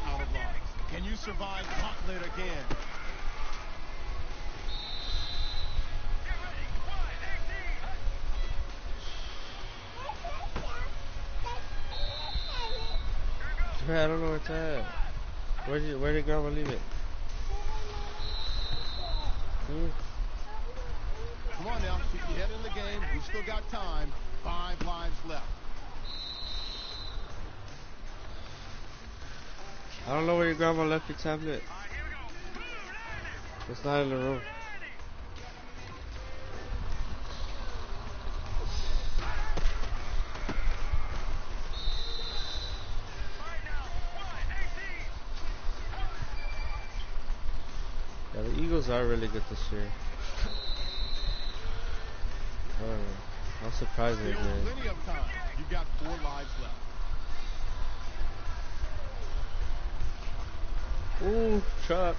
Out of lives. Can you survive Gauntlet again? I don't know where it's at. Where did Grandma leave it? Come on now. Keep your head in the game. We've still got time. 5 lives left. I don't know where your grandma left your tablet. It's not in the room. Yeah, the Eagles are really good this year. I'm surprised they're good. Plenty of time. You've got 4 lives left. Ooh, truck.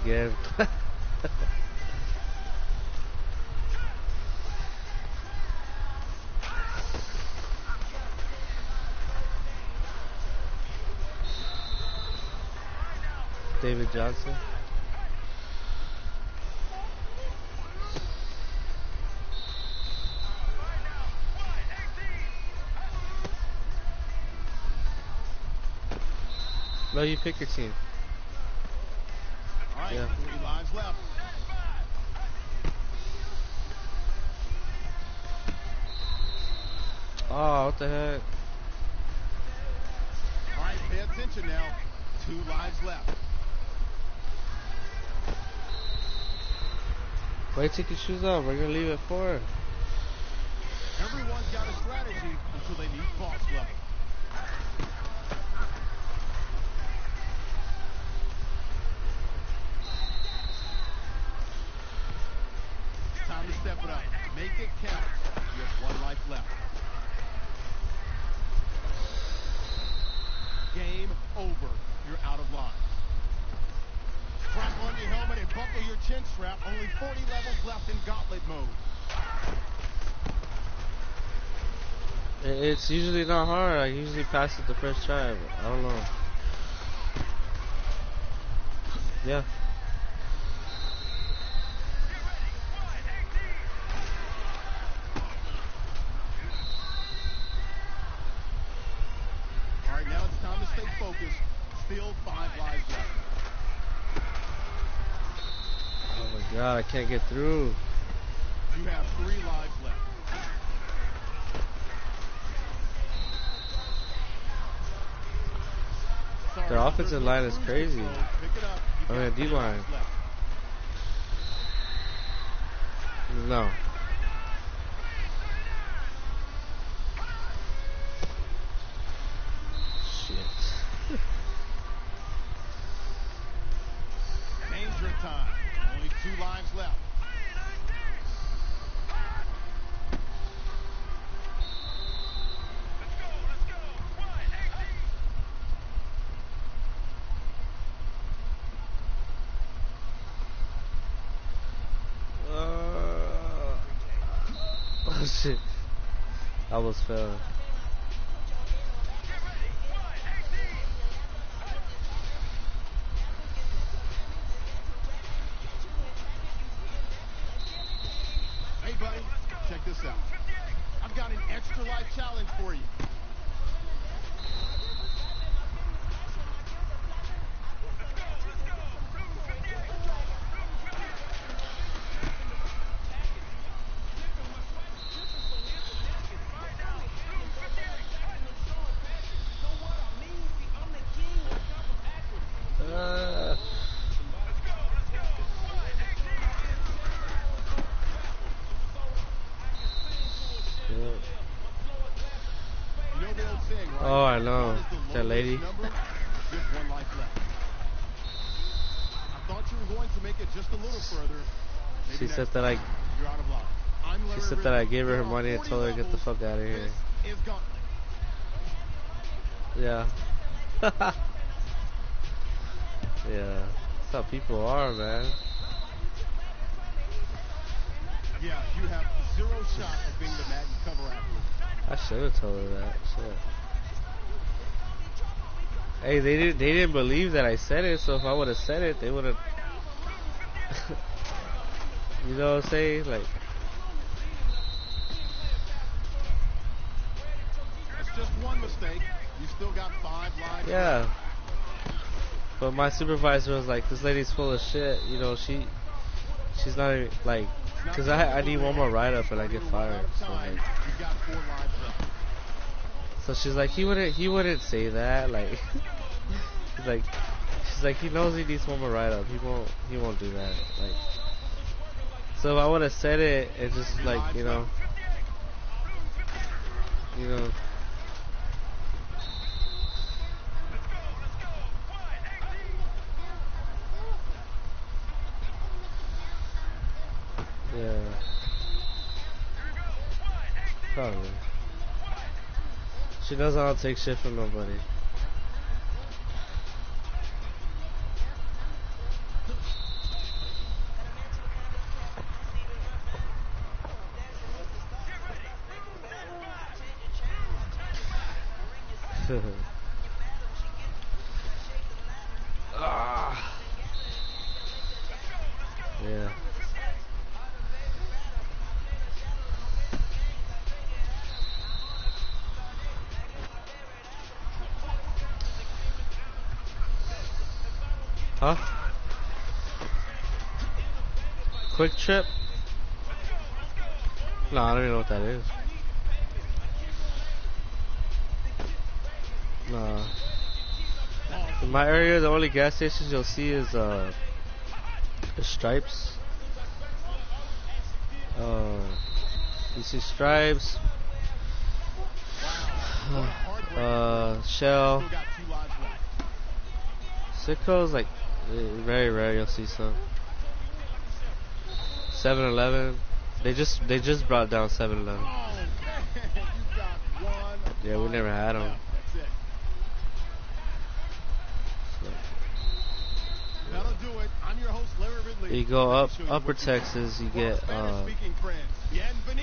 Again. David Johnson. No, you pick your team. All right, Yeah. 3 lives left. Oh, what the heck? All right, pay attention now. 2 lives left. Wait, take your shoes off. We're gonna leave at 4. Everyone's got a strategy until they meet boss level. Unbuckle your chin strap. Only 40 levels left in gauntlet mode. It's usually not hard. I usually pass it the first try, but I don't know. Yeah. All right, now it's time to stay focused. Still 5 lives left. Oh my god, I can't get through. You have 3 lives left. Sorry, Their offensive line is crazy. Pick it up. I mean, D-line. No. Shit. Danger time. Only 2 lives left. Oh shit. I almost fell. Hey, buddy, check this out. I've got an extra life challenge for you. Oh, I know. That lady. Just 1 life left. I thought you were going to make it just a little further. She said that I. You're out of luck. She said that I gave her her money and told her to get the fuck out of here. This is gauntlet. Yeah. Yeah. That's how people are, man. Yeah, you have 0 shot of being the Madden cover athlete. I should have told her that. Shit. Hey, they didn't believe that I said it, so if I would have said it, they would have. You know what I'm saying? Like. That's just 1 mistake. You still got 5 lives. Yeah. Left. But my supervisor was like, "This lady's full of shit. You know, she's not even, like, because I need 1 more write up and I get fired." So like. You've got 4 lives left. So she's like, he wouldn't say that, like. She's like, he knows he needs 1 more write up. He won't do that. Like. So if I would have said it, it's just like, you know. Yeah. Probably. She knows I don't take shit from nobody. Ah. Yeah. Huh? Quick Trip? No, I don't even know what that is. No. In my area, the only gas stations you'll see is Stripes. You see Stripes. Shell. Sitco's like very rare you'll see some. 7-Eleven. They just brought down 7-Eleven. Yeah, we never had them. That'll do it. I'm your host, Larry Ridley. You go up Upper Texas, you get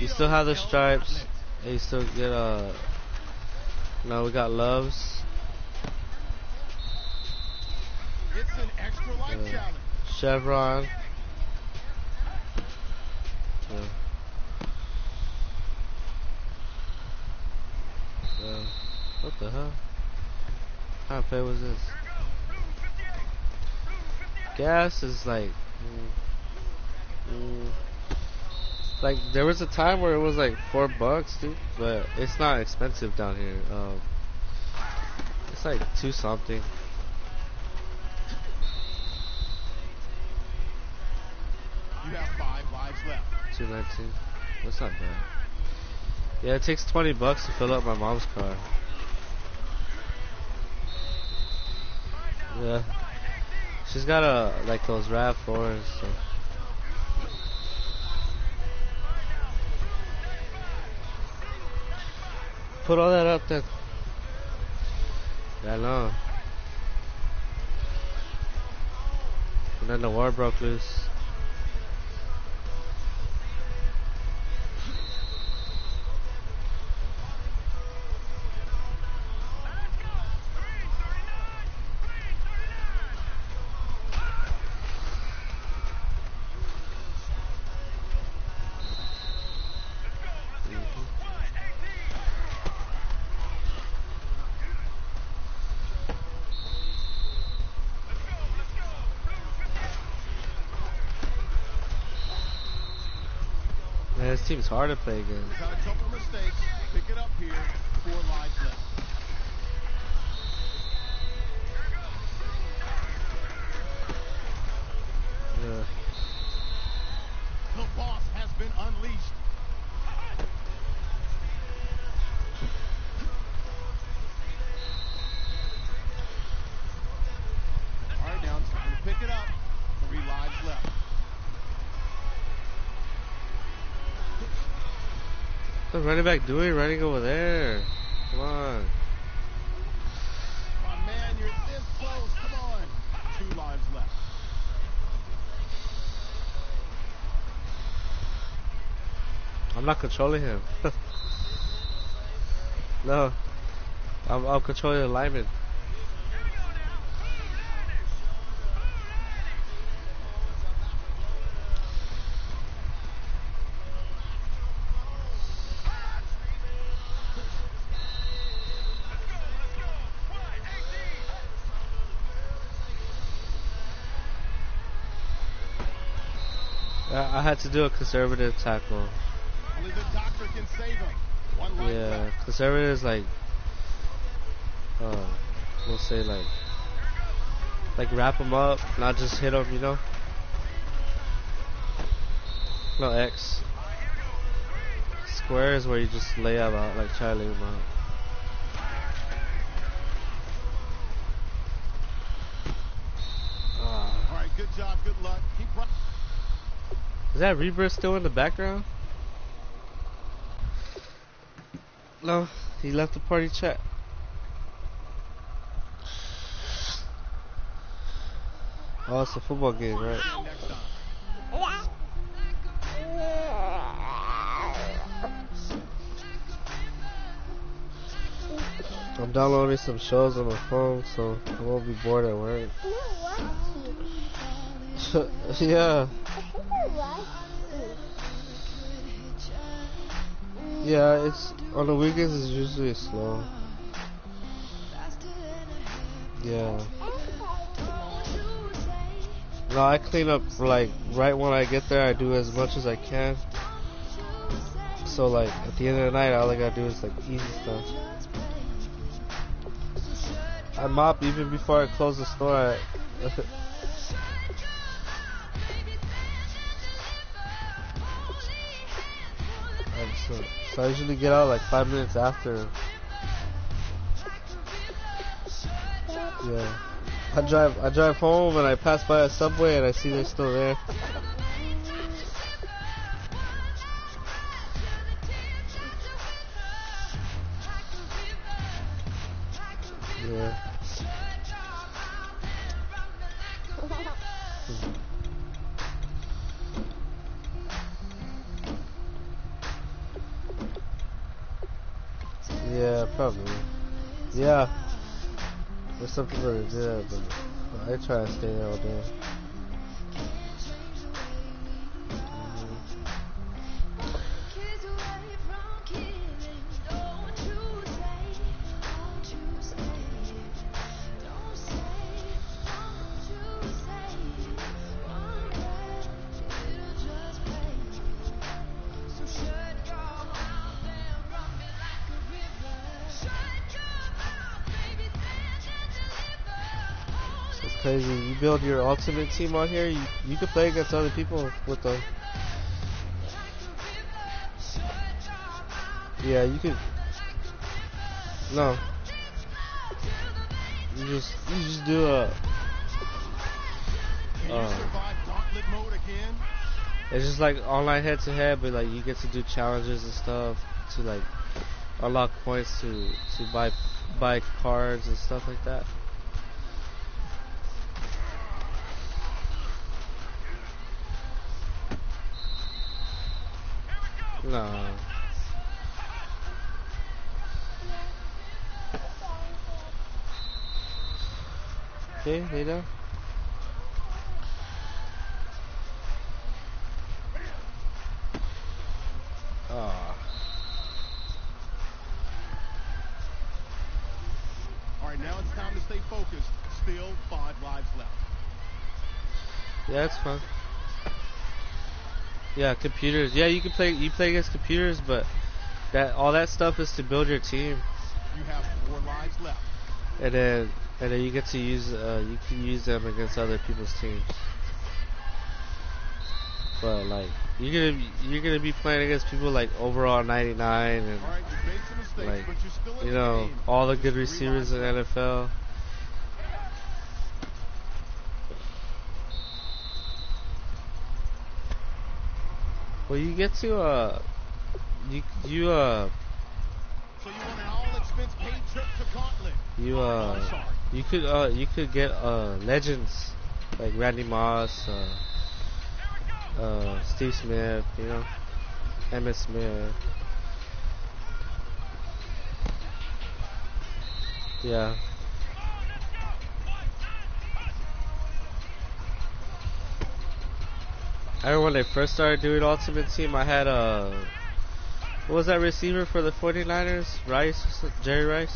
you still have the Stripes, and you still get no, we got Loves. It's an extra life challenge. Chevron. What the hell? What kind of pay was this? Gas is like like there was a time where it was like $4, dude, but it's not expensive down here. It's like 2 something. You have 5 lives left. 219. That's not bad. Yeah, it takes $20 to fill up my mom's car. Yeah, she's got like those RAV4s. So. Put all that up then. Yeah, I know. And then the war broke loose. Man, this team's hard to play against. Got a couple of mistakes. Pick it up here. 4 lives left. Yeah. The boss has been unleashed. All right, now it's time to pick it up. 3 lives left. What's the running back doing running over there? Come on. My man, you're this close. Come on. 2 lives left. I'm not controlling him. No. I'm controlling the lineman. I had to do a conservative tackle. Only the doctor can save him. 1 life Yeah, left. conservative is like, we'll say like wrap them up, not just hit them, you know? No, X. Square is where you just lay them out, like try to lay them out. All right, good job, good luck. Keep running. Is that Rebirth still in the background? No, he left the party chat. Oh, it's a football game, right? Next time. I'm downloading some shows on my phone, so I won't be bored at work. Yeah. Yeah, it's on the weekends. It's usually slow. Yeah. No, I clean up like right when I get there. I do as much as I can. So like at the end of the night, all I gotta do is like easy stuff. I mop even before I close the store. So I usually get out like 5 minutes after. Yeah. I drive home and I pass by a Subway and I see they're still there. Yeah. Yeah. There's some people that do that, but I try to stay there all day. It's crazy. You build your ultimate team on here, you can play against other people with them. Yeah, you could. No. You just do a. It's just like online head to head, but like you get to do challenges and stuff to like unlock points to buy cards and stuff like that. No. Okay, lay down. Oh. Alright, now it's time to stay focused. Still 5 lives left. Yeah, it's fun. Yeah, computers. Yeah, you play against computers, but all that stuff is to build your team. You have 4 lives left. And then you get to use you can use them against other people's teams. But like you're gonna be playing against people like overall 99 and right, you made some mistakes, like but you're still in you the know game. all the good receivers in the NFL. Well, you get to So you want an all-expense paid trip to Gauntlet. you could get legends like Randy Moss, Steve Smith, you know, Emmitt Smith. Yeah. I remember when they first started doing Ultimate Team, I had what was that receiver for the 49ers? Jerry Rice?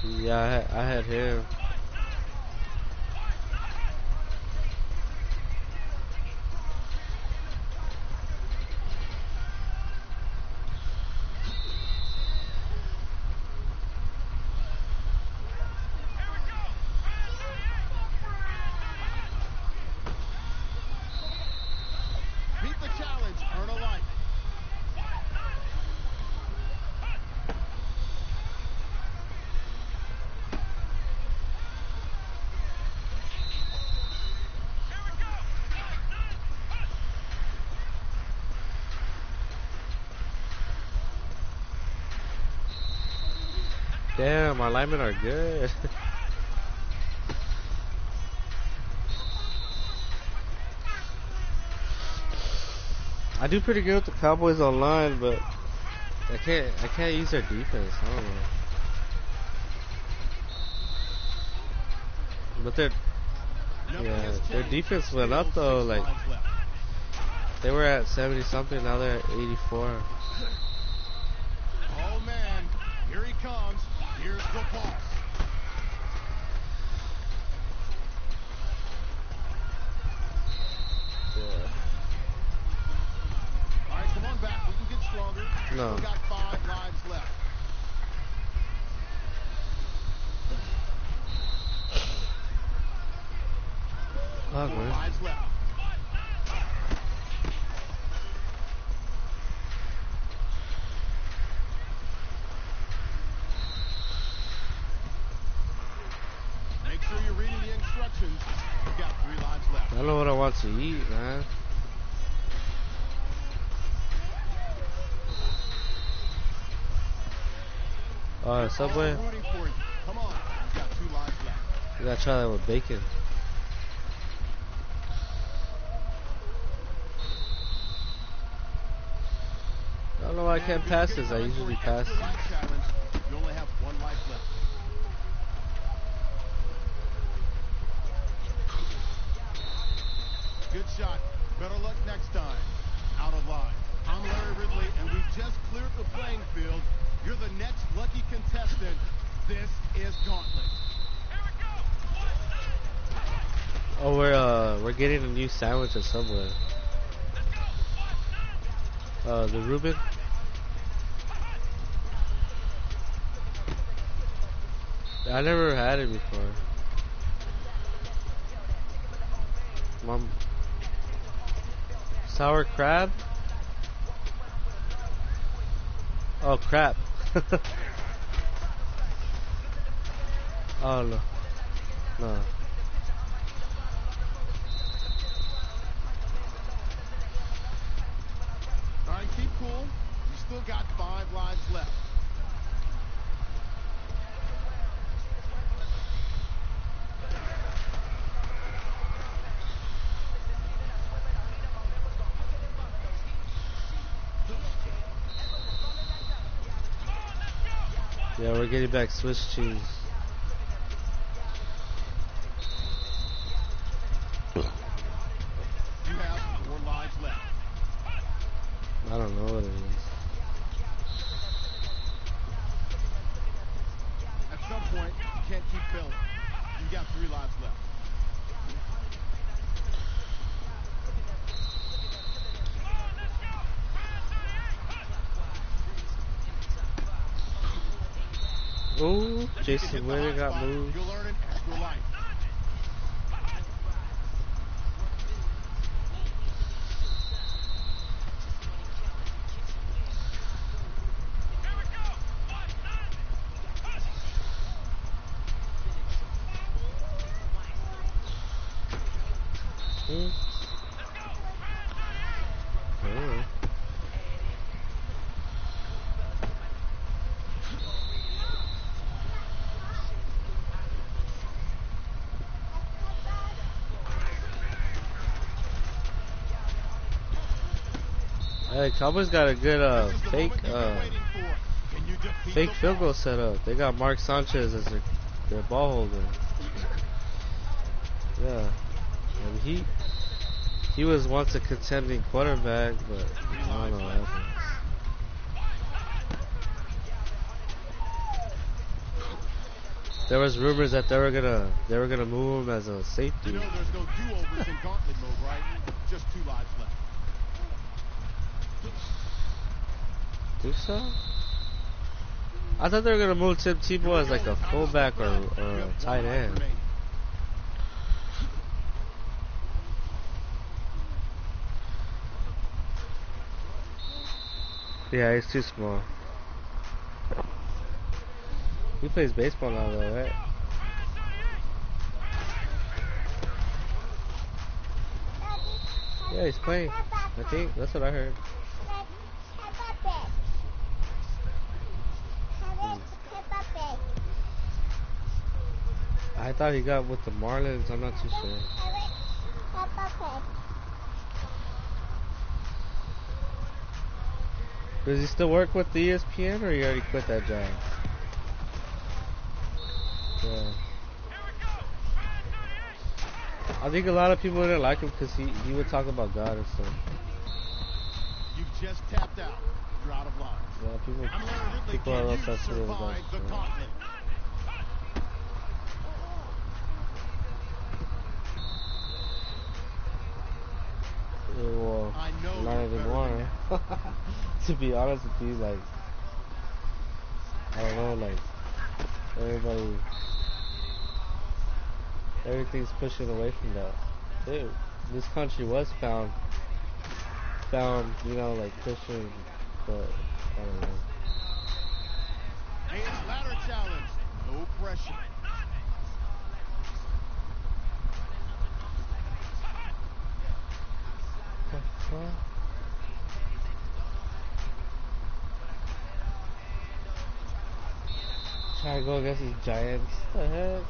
Yeah, I had him. Meet the challenge, earn a life. Damn, my linemen are good. I do pretty good with the Cowboys online, but I can't use their defense. I don't know. But their defense went up though. Like they were at 70 something, now they're at 84. Oh man, here he comes. Here's the pass. Yeah. All right, come on back. We can get stronger. No. Still got 5 lives left. Oh, 4 man. lives left. Make sure you're reading the instructions. You've got 3 lives left. I don't know what I want to eat, man. Subway. Rooting for you. Come on. You've got 2 lives left. You gotta try that with bacon. I don't know why I can't pass this. I usually pass this. shot. Better luck next time. Out of line. I'm Larry Ridley, and we've just cleared the playing field. You're the next lucky contestant. This is Gauntlet. Oh, we're getting a new sandwich at Subway. The Reuben. I never had it before. Mom, sour crab. Oh crap! Oh no, no. All right, keep cool. You still got 5 lives left. Yeah, we're getting back Swiss cheese. You have 4 lives left. I don't know what it is. At some point, you can't keep filling. You got 3 lives left. Oh, Jason Winter got moved. You'll earn an extra life. Hey, Cowboys got a good fake field goal set up. They got Mark Sanchez as their ball holder. Yeah, and he was once a contending quarterback, but I don't know what happened. There was rumors that they were gonna move him as a safety. You know there's no do-overs in gauntlet mode, right? Just 2 lives left. Do so? I thought they were gonna move Tim Tebow as like a fullback or a tight end. Yeah, he's too small. He plays baseball now though, right? Yeah, he's playing. I think that's what I heard. I thought he got with the Marlins. I'm not too sure. Does he still work with the ESPN, or he already quit that job? Yeah. I think a lot of people didn't like him because he would talk about God and stuff. You've just tapped out. You're out of line. Yeah, people are real sensitive about it. Well, not anymore. To be honest with you, like, I don't know, like, everything's pushing away from that. Dude, this country was found, you know, like, Christian, but, I don't know. Hey, it's ladder challenge. No pressure. Try to go against these giants. What the heck?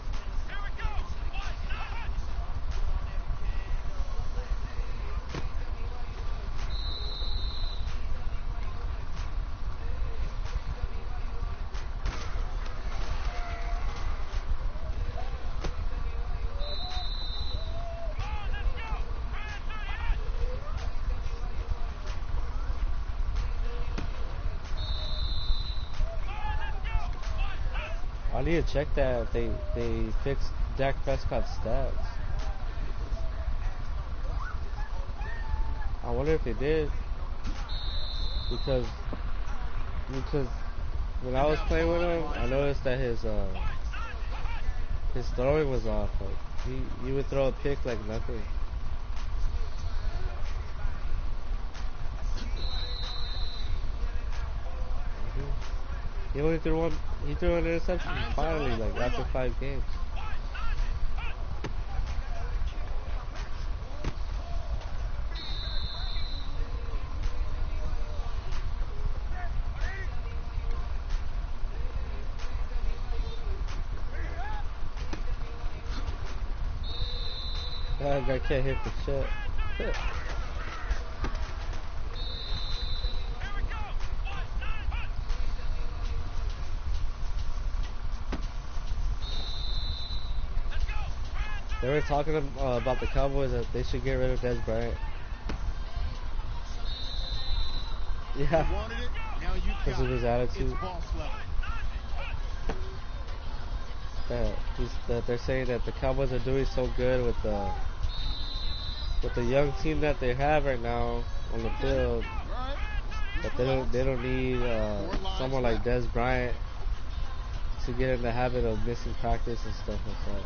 I need to check that if they fixed Dak Prescott's stats. I wonder if they did, because when I was playing with him, I noticed that his throwing was off. Like he would throw a pick like nothing. He only threw one. He threw an interception finally, like after 5 games. That guy can't hit the shit. They were talking about the Cowboys that they should get rid of Dez Bryant. Yeah, because of his attitude. That they're saying that the Cowboys are doing so good with the young team that they have right now on the field that they don't need someone like Dez Bryant to get in the habit of missing practice and stuff like that.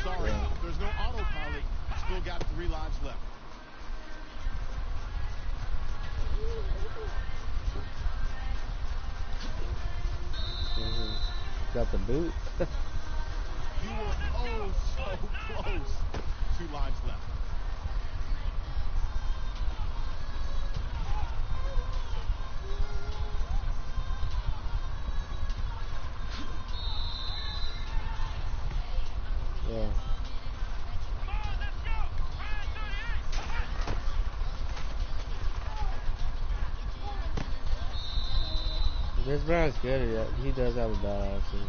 Sorry, there's no autopilot. Still got 3 lives left. Got the boot. You were oh so close. 2 lives left. Yeah. This Brown's good. Yeah, he does have a bad attitude.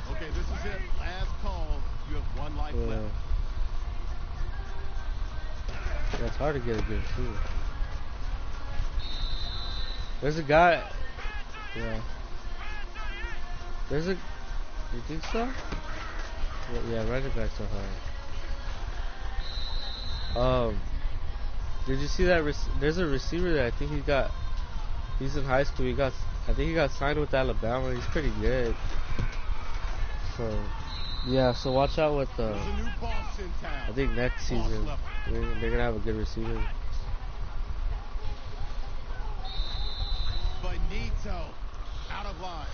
Okay, this is it. Last call. You have 1 life left. Yeah, it's hard to get a good receiver. There's a guy. Yeah. There's a. You think so? Yeah, running backs are hard. Did you see that? There's a receiver that I think he's in high school. I think he got signed with Alabama. He's pretty good. So, yeah. So watch out with There's a new boss in town. I think next season they're gonna have a good receiver. Benito out of line.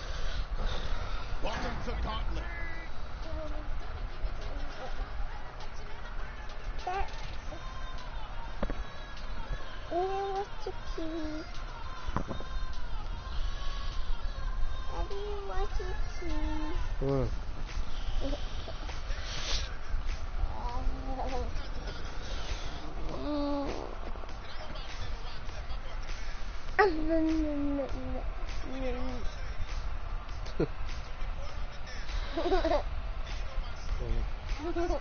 Welcome to Gauntlet.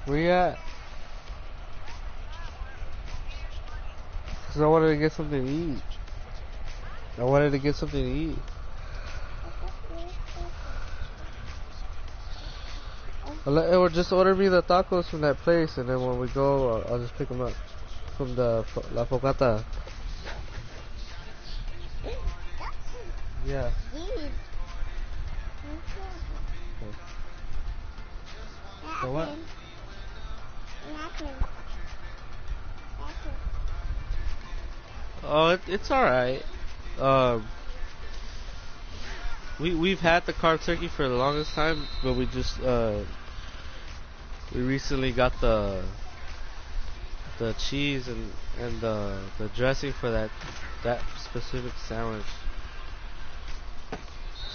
Where you at? Because I wanted to get something to eat. Or just order me the tacos from that place, and then when we go, I'll just pick them up from the La Fogata. Yeah. So what? Oh, it's alright. We've had the carb turkey for the longest time, but we recently got the cheese and the dressing for that specific sandwich.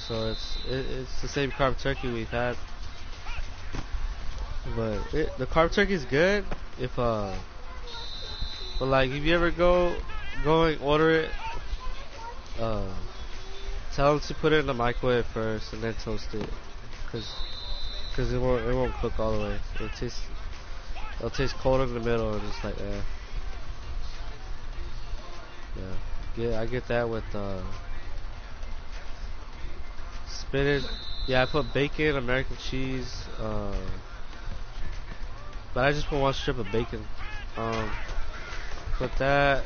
So it's the same carb turkey we've had. But the carb turkey is good but like if you ever go and order it, tell them to put it in the microwave first and then toast it. cause it won't cook all the way. It'll taste cold in the middle and just like yeah. I get that with spinach. Yeah, I put bacon, American cheese, but I just put one strip of bacon. Put that.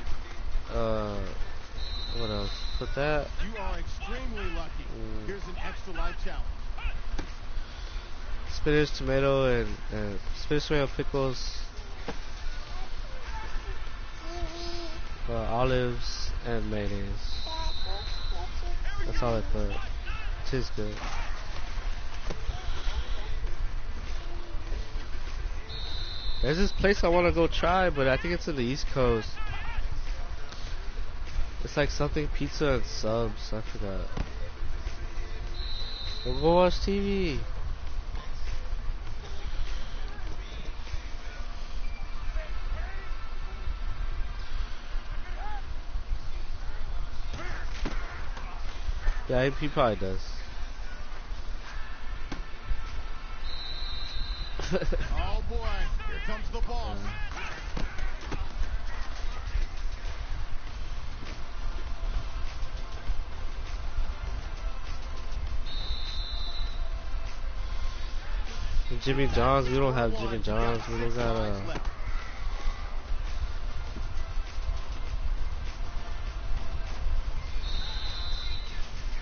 What else? Put that. You are extremely lucky. Here's an extra life challenge. Spinach, tomato, and spinach, tomato, pickles, olives, and mayonnaise. That's all I put. It tastes good. There's this place I want to go try, but I think it's in the East Coast. It's like something pizza and subs. I forgot. We'll go watch TV. Yeah, he probably does. Oh boy, here comes the boss. Jimmy John's, we don't have Jimmy John's. We don't got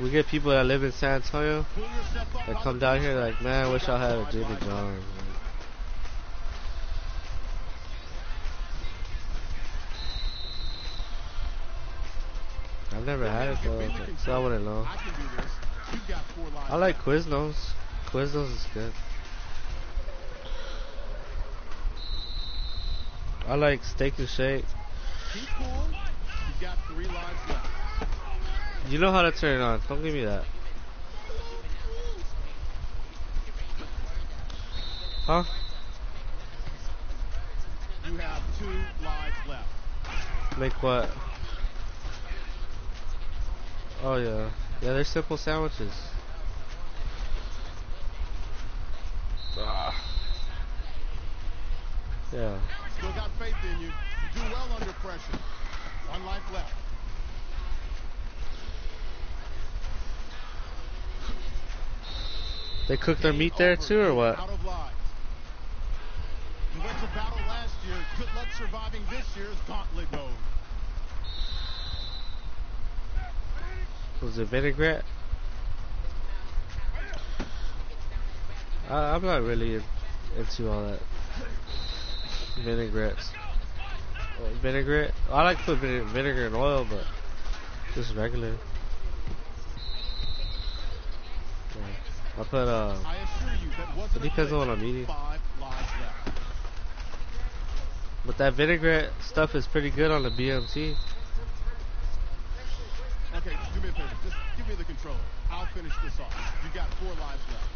we get people that live in San Antonio that come down here like, man, I wish I had a Jimmy John's. I've never had it though, so I wouldn't know. I like Quiznos. Quiznos is good. I like Steak and Shake. Keep cool. You've got 3 lives left. You know how to turn it on. Don't give me that. Huh? You have 2 lives left. Make what? Oh yeah. Yeah, they're simple sandwiches. Yeah. Still got faith in you. You do well under pressure. 1 life left. They cook their meat there too, or what? Out of lives. You went to battle last year. Good luck surviving this year's gauntlet mode. Was it vinaigrette? I'm not really into all that vinaigrettes. Vinaigrette? I like to put vinegar and oil, but just regular. Yeah. I put I assure you that wasn't it depends on what I'm eating. 5 lives left. But that vinaigrette stuff is pretty good on the BMT. Okay, do me a favor. Just give me the controller. I'll finish this off. You got 4 lives left.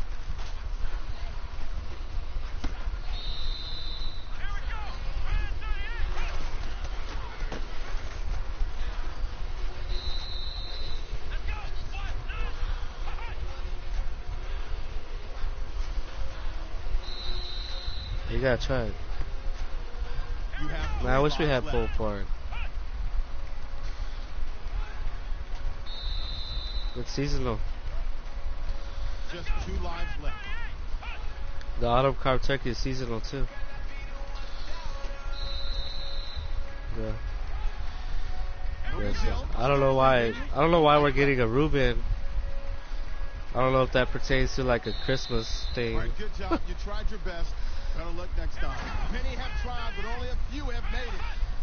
You gotta try it. You have Man, I wish we had left. pulled pork. It's seasonal. Just 2 lives left. The autumn carb turkey is seasonal too. Yeah. Yeah, so I don't know why we're getting a Reuben. I don't know if that pertains to like a Christmas thing. All right, good job. You tried your best. Better luck next time. Many have tried, but only a few have made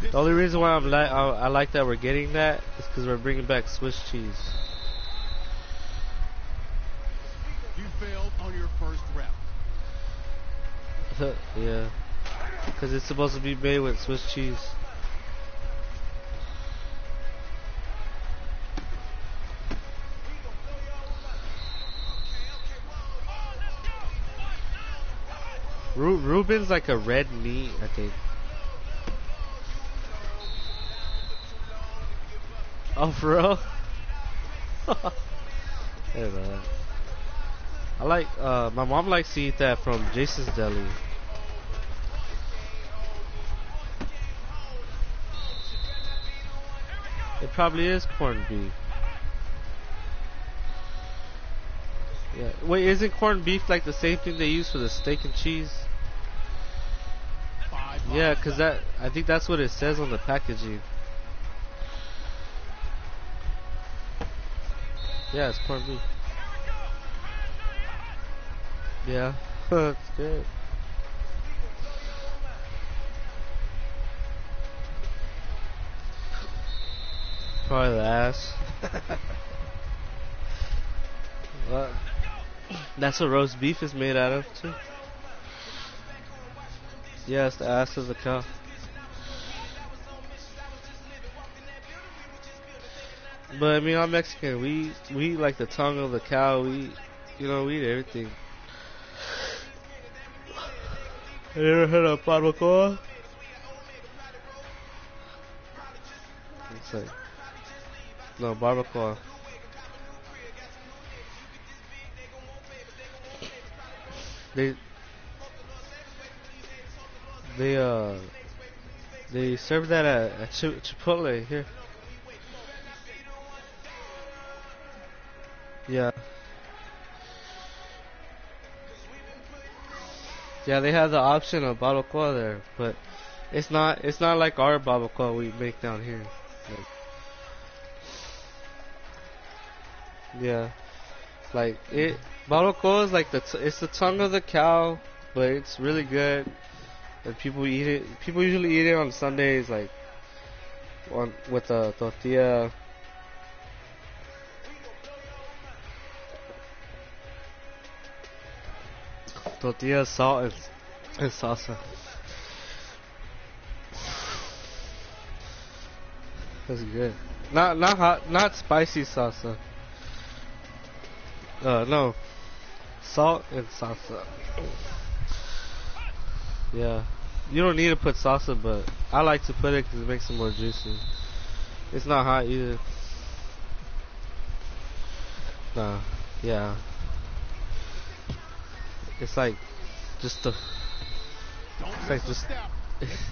it. The only reason why I like that we're getting that is because we're bringing back Swiss cheese. You failed on your first rep. Yeah, because it's supposed to be made with Swiss cheese. Reuben's like a red meat, I think. Oh, for real? I don't know. I like, my mom likes to eat that from Jason's Deli. It probably is corned beef. Yeah. Wait, isn't corned beef like the same thing they use for the steak and cheese? Yeah, cause I think that's what it says on the packaging. Yeah, it's corned beef. Yeah, it's good. Probably the ass. What? That's what roast beef is made out of too. Yeah, it's the ass of the cow. But I mean, I'm Mexican. We eat like the tongue of the cow. We we eat everything. Have you ever heard of barbacoa? It's like, no, barbacoa. They they uh they serve that at Chipotle here. Yeah. Yeah, they have the option of barbacoa there, but it's not like our barbacoa we make down here. Like, yeah. Like it barbacoa is like it's the tongue of the cow, but it's really good. And people eat it. People usually eat it on Sundays, like on with a tortilla, salt, and salsa. That's good. Not hot, not spicy salsa. No, salt and salsa. Yeah, you don't need to put salsa, but I like to put it because it makes it more juicy. It's not hot either. Nah, yeah. It's like just the. It's like just.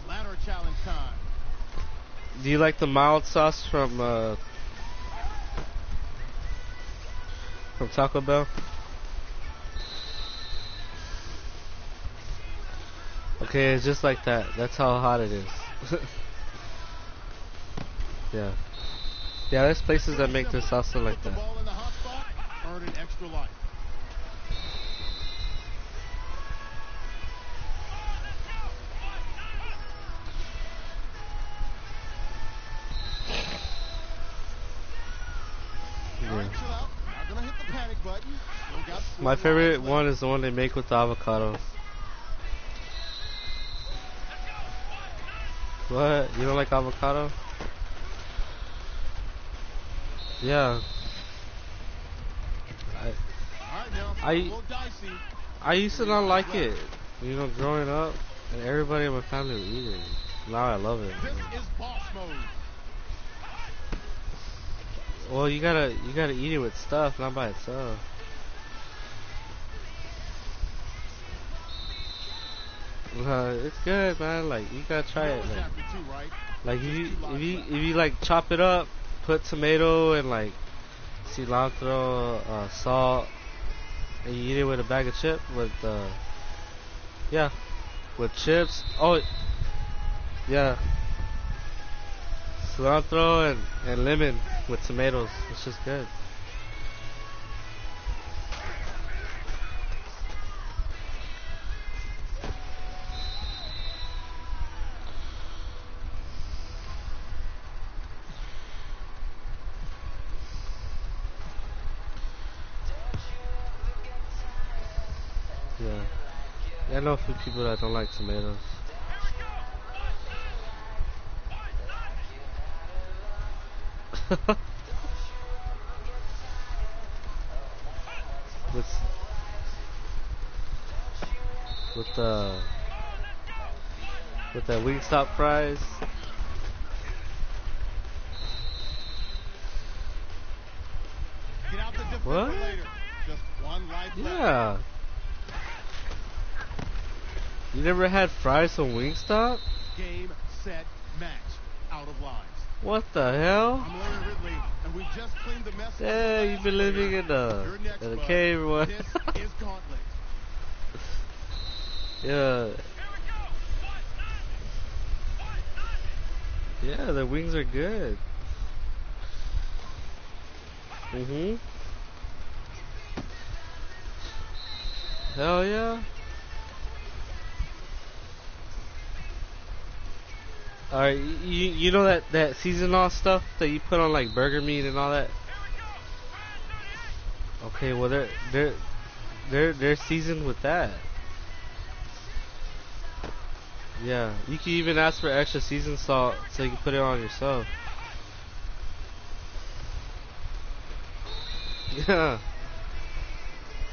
Ladder challenge time. Do you like the mild sauce from Taco Bell? Okay, it's just like that. That's how hot it is. Yeah. Yeah, there's places that make their salsa like that. Earn an extra life. Yeah. Not gonna hit the panic button. My favorite one is the one they make with the avocado. What? You don't like avocado? Yeah. I used to not like it. You know, growing up, and everybody in my family would eat it. Now I love it. This is boss mode. Well, you gotta eat it with stuff, not by itself. It's good, man. Like you gotta try it. Like if you like chop it up, put tomato and like cilantro, salt, and you eat it with a bag of chips with yeah, with chips. Oh, yeah, cilantro and lemon with tomatoes. It's just good. Yeah, I know a few people that don't like tomatoes. with with the Wingstop fries. Get out the What? later. Just one life left. Yeah. You never had fries from Wingstop? Game, set, match. Out of lines. What the hell? I'm Larry Ridley, and we've just cleaned the mess. Yeah, you've been living in the cave or what? This is Gauntlet. Yeah. Yeah, the wings are good. Mhm. Hell yeah. Alright, you know that seasonal stuff that you put on like burger meat and all that? Okay, well they're seasoned with that. Yeah, you can even ask for extra seasoned salt so you can put it on yourself. Yeah.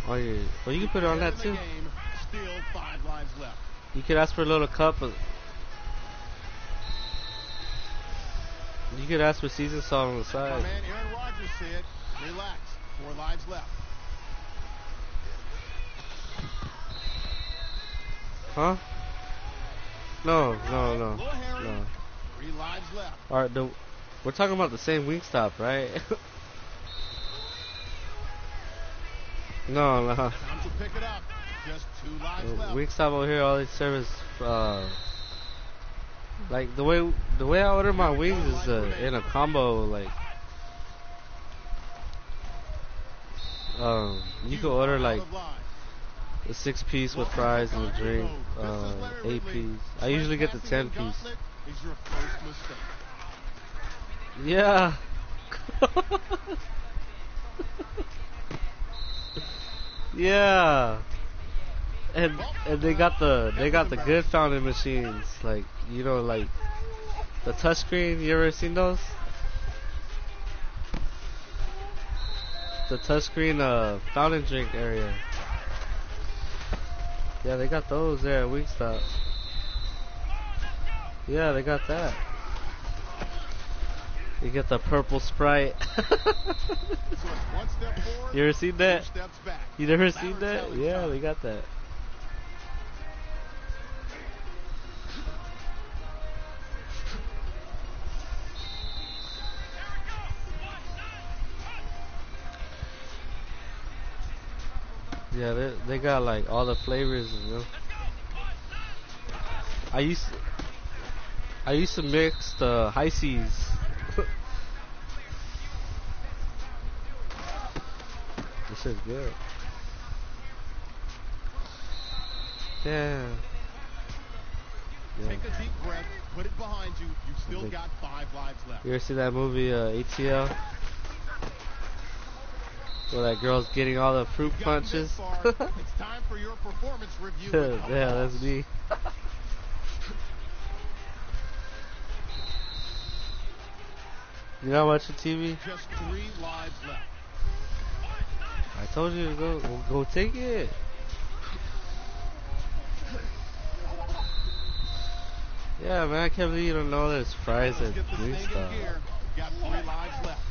On your, well, you can put it on that too. Still 5 lives left. You could ask for a little cup of. You could ask for seasoned salt on the side. My man Aaron Rodgers said, "Relax, 4 lives left." Huh? No. 3 lives left. Alright, we're talking about the same Wingstop, right? No. Time to pick it up. Just 2 lives left. Wingstop over here, all they serve is like the way I order my wings is in a combo. Like you can order like a 6-piece with fries and a drink, 8-piece. I usually get the 10-piece. Yeah. Yeah. And they got the good fountain machines, like like the touchscreen. You ever seen those? The touchscreen fountain drink area. Yeah, they got those there at Wingstop. Yeah, they got that. You get the purple Sprite. You ever seen that? You never seen that? Yeah, they got that. Yeah, they got like all the flavors, I used to mix the high seas. This is good. Yeah. Take a deep breath, put it behind you. You've still got 5 lives left. You ever see that movie ATL? Where that girl's getting all the fruit punches. It's time for your performance review. Yeah, that's me. You not watching TV? Just 3 lives left. I told you to go take it. Yeah, man, I can't believe you don't know there's fries at Wingstop. Got 3 lives left.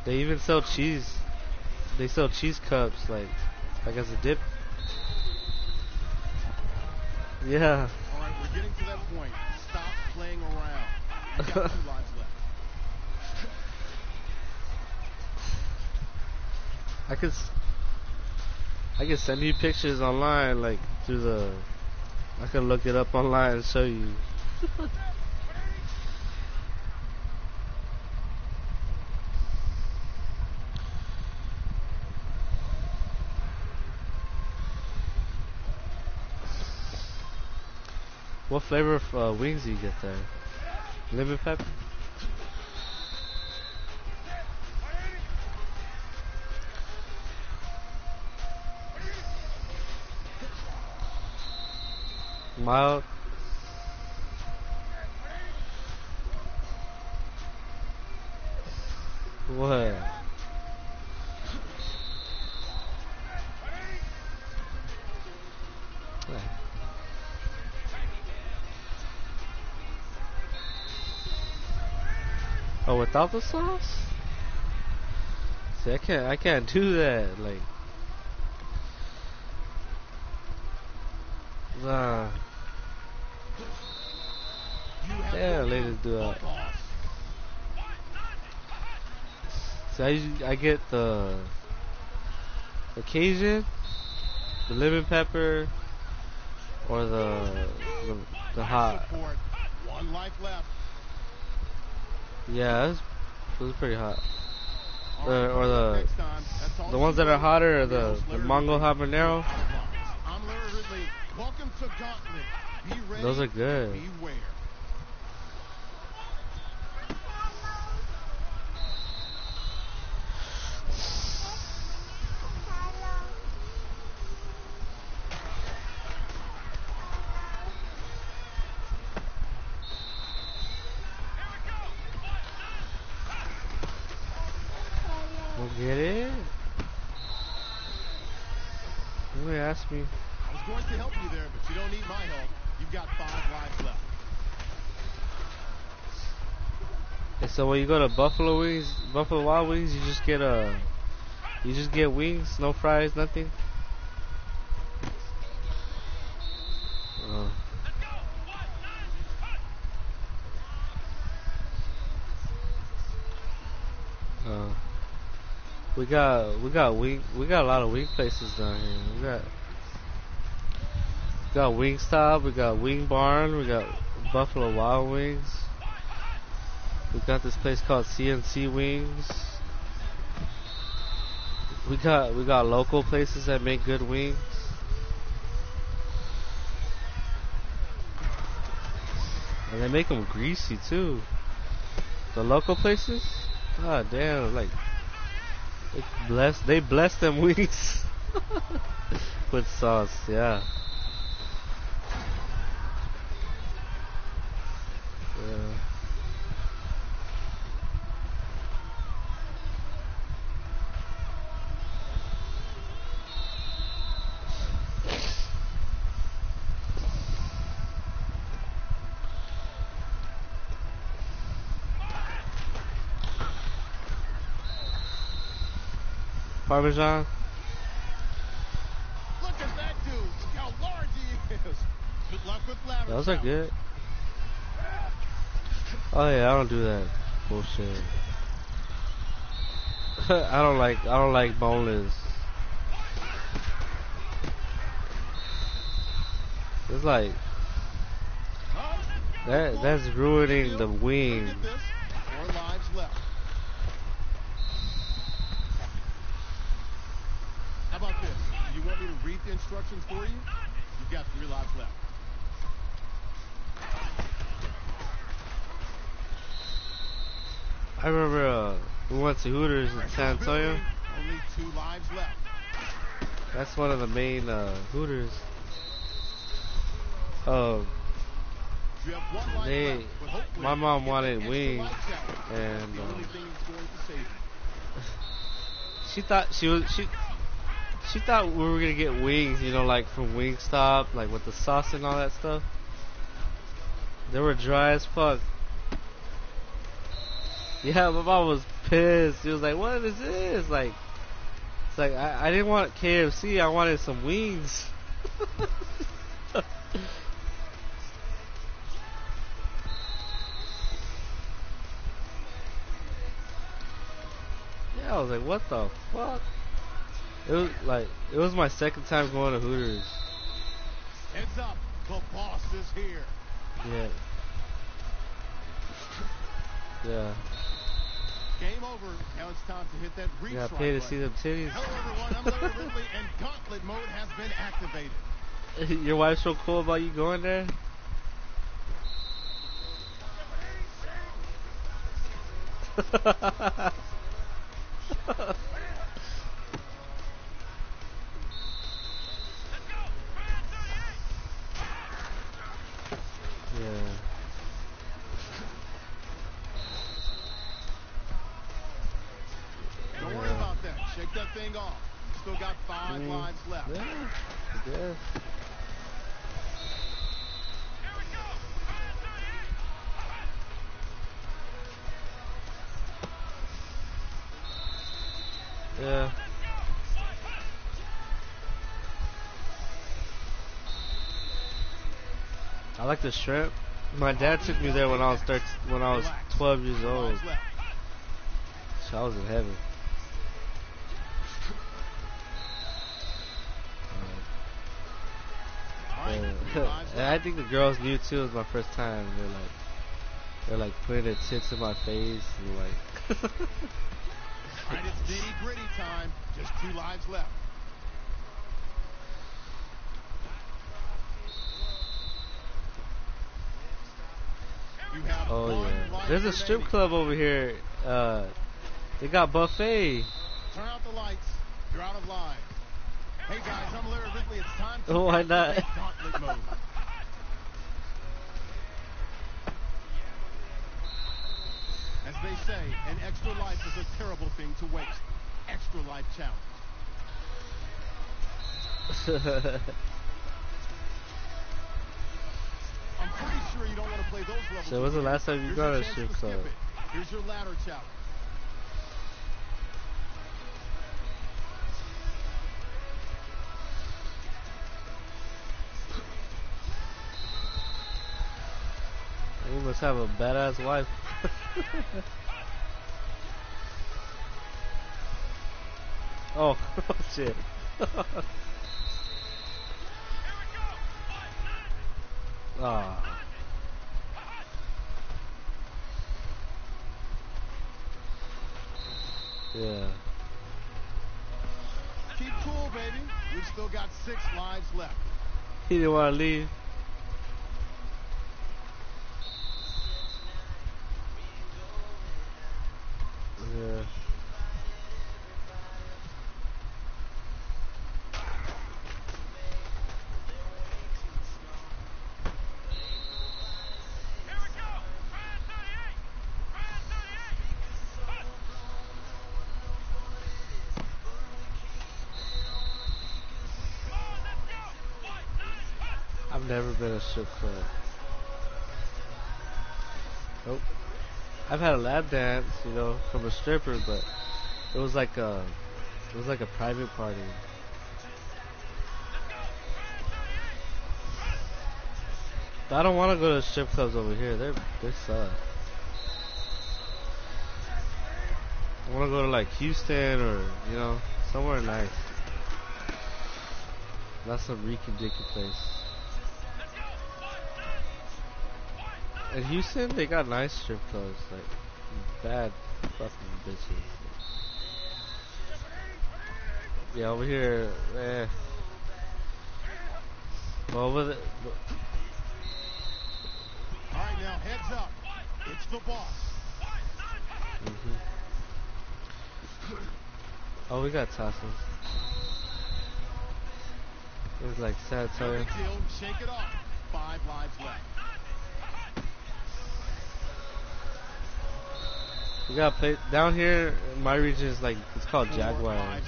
They even sell cheese. They sell cheese cups, like as a dip. Yeah. All right, we're getting to that point. Stop playing around. You got 2 lives left. I could send you pictures online, like through the. I could look it up online and show you. What flavor of wings do you get there? Lemon pepper? Mild? What? Oh, without the sauce? See, I can't do that. Like, Nah. Yeah, ladies do that. So I get the Cajun, the lemon pepper, or the hot. One life left. Yeah, those are pretty hot. Or the ones that are hotter are the mango habanero. I'm Larry Ridley. Welcome to Gauntlet. Be ready. Those are good. Beware. We'll get it. You ask me. I was going to help you there, but you don't need my help. You've got 5 lives left. And so when you go to Buffalo Wild Wings, you just get wings, no fries, nothing. We got a lot of wing places down here. We got Wingstop, we got Wing Barn, we got Buffalo Wild Wings. We got this place called CNC Wings. We got local places that make good wings. And they make them greasy too. The local places, god damn, like they bless them wings with sauce, yeah. Parmesan. Look at that dude. Look how large he is. Good luck with Lavender. Those are good. Oh yeah, I don't do that bullshit. I don't like boneless. It's like that's ruining the wing. Look at this. 4 lives left. How about this? Do you want me to read the instructions for you? You've got 3 lives left. I remember we went to Hooters in San Antonio. Only 2 lives left. That's one of the main Hooters. You have 1 life left, but hopefully my mom you get wanted the wings, extra life challenge. and The only thing that's going to save you. she thought we were gonna get wings, you know, like from Wingstop, like with the sauce and all that stuff. They were dry as fuck. Yeah, my mom was pissed. She was like, "What is this?" Like, it's like I didn't want KFC. I wanted some wings. Yeah, I was like, "What the fuck?" It was my second time going to Hooters. Heads up, the boss is here. Yeah. Yeah. Game over. Now it's time to hit that reach. You gotta pay to see them titties. Hello everyone, I'm Larry Ridley, and Gauntlet mode has been activated. Your wife's so cool about you going there? Yeah. Don't worry about that. Shake that thing off. Still got 5 lives left. Yeah. I guess. Yeah. I like the shrimp. My dad took me there when I was 12 years old. So I was in heaven. And I think the girls knew too. It was my first time. They're like putting their tits in my face and like. Alright, it's nitty gritty time. Just 2 lives left. Oh yeah. There's a strip club over here. They got buffet. Turn out the lights. You're out of line. Hey guys, I'm Larry Ridley. It's time to why not? gauntlet mode. As they say, an extra life is a terrible thing to waste. Extra life challenge. I'm pretty sure you don't want to play those levels. So when's the last time you got a strip club? Here's your ladder challenge. You must have a badass wife. Oh, shit. Ah. Yeah. Keep cool, baby. We've still got 6 lives left. He didn't want to leave. Yeah. I've never been a strip club. Nope. I've had a lap dance, you know, from a stripper, but it was like a private party. But I don't want to go to strip clubs over here. They suck. I want to go to like Houston or, you know, somewhere nice. Not some reeky-dicky place. In Houston, they got nice strip clubs, like bad fucking bitches. Yeah, over here, well, over the. All right, now heads up. It's the boss. Oh, we got tassels. It was like Sanatoria. Shake it off. 5 lives left. We got play down here in my region is like it's called Jaguar. Yeah.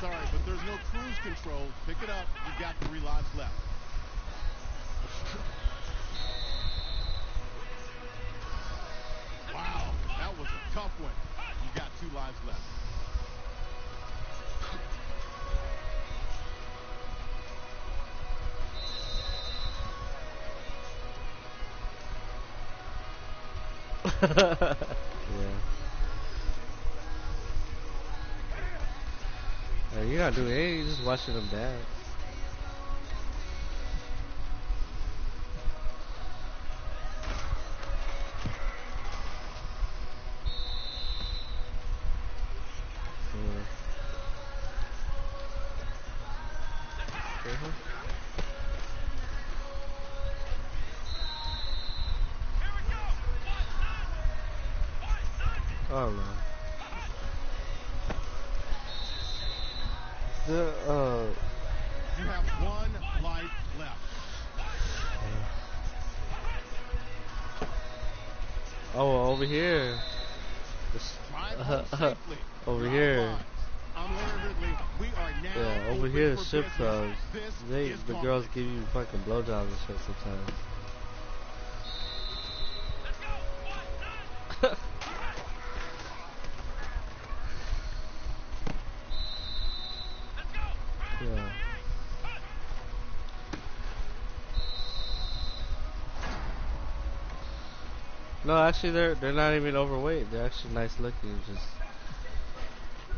Sorry, but there's no cruise control. Pick it up. You've got 3 lives left. Wow, that was a tough one. You got 2 lives left. Yeah. You're not doing anything, you're just watching them dance. Oh no. You have 1 life left. Oh, over here. Over here. I'm Larry Ridley. We are now Yeah, over here, the strip clubs. The girls give you fucking blowjobs and shit sometimes. No, actually, they're not even overweight. They're actually nice looking. Just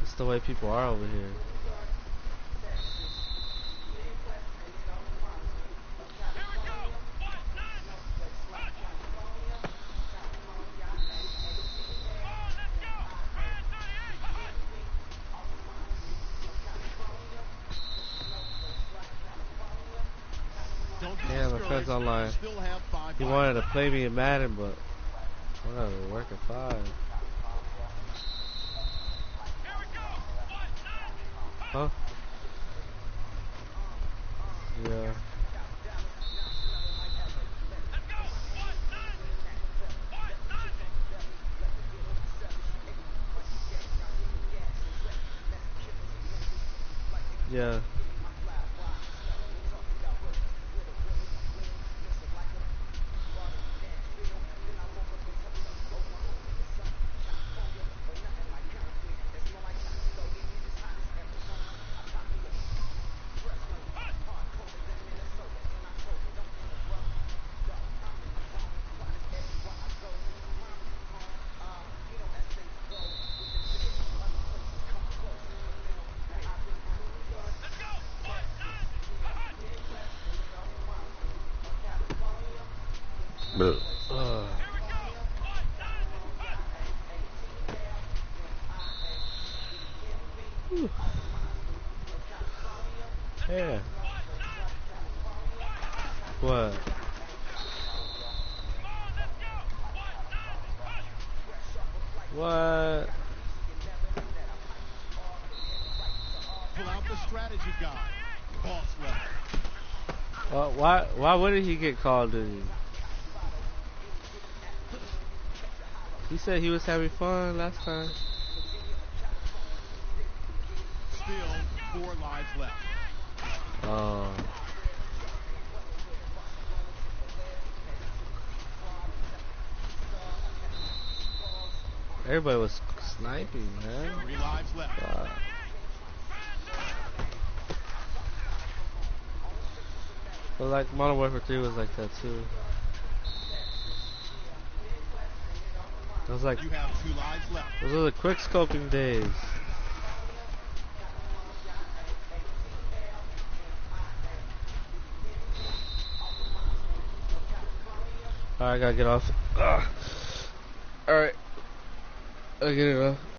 it's the way people are over here. Yeah, my friend's online. He wanted to play me in Madden, but I gotta work at 5. Huh? Yeah. Yeah. Yeah. What? What? Pull out the strategy guide. Boss level. Why wouldn't he get called duty? He said he was having fun last time. Still 4 lives left. Oh. Everybody was sniping, man. 3 lives left. Wow. But like Modern Warfare 3 was like that too. It was like You have 2 lives left. those are the quick scoping days. Alright, I gotta get off. Alright. I get it off.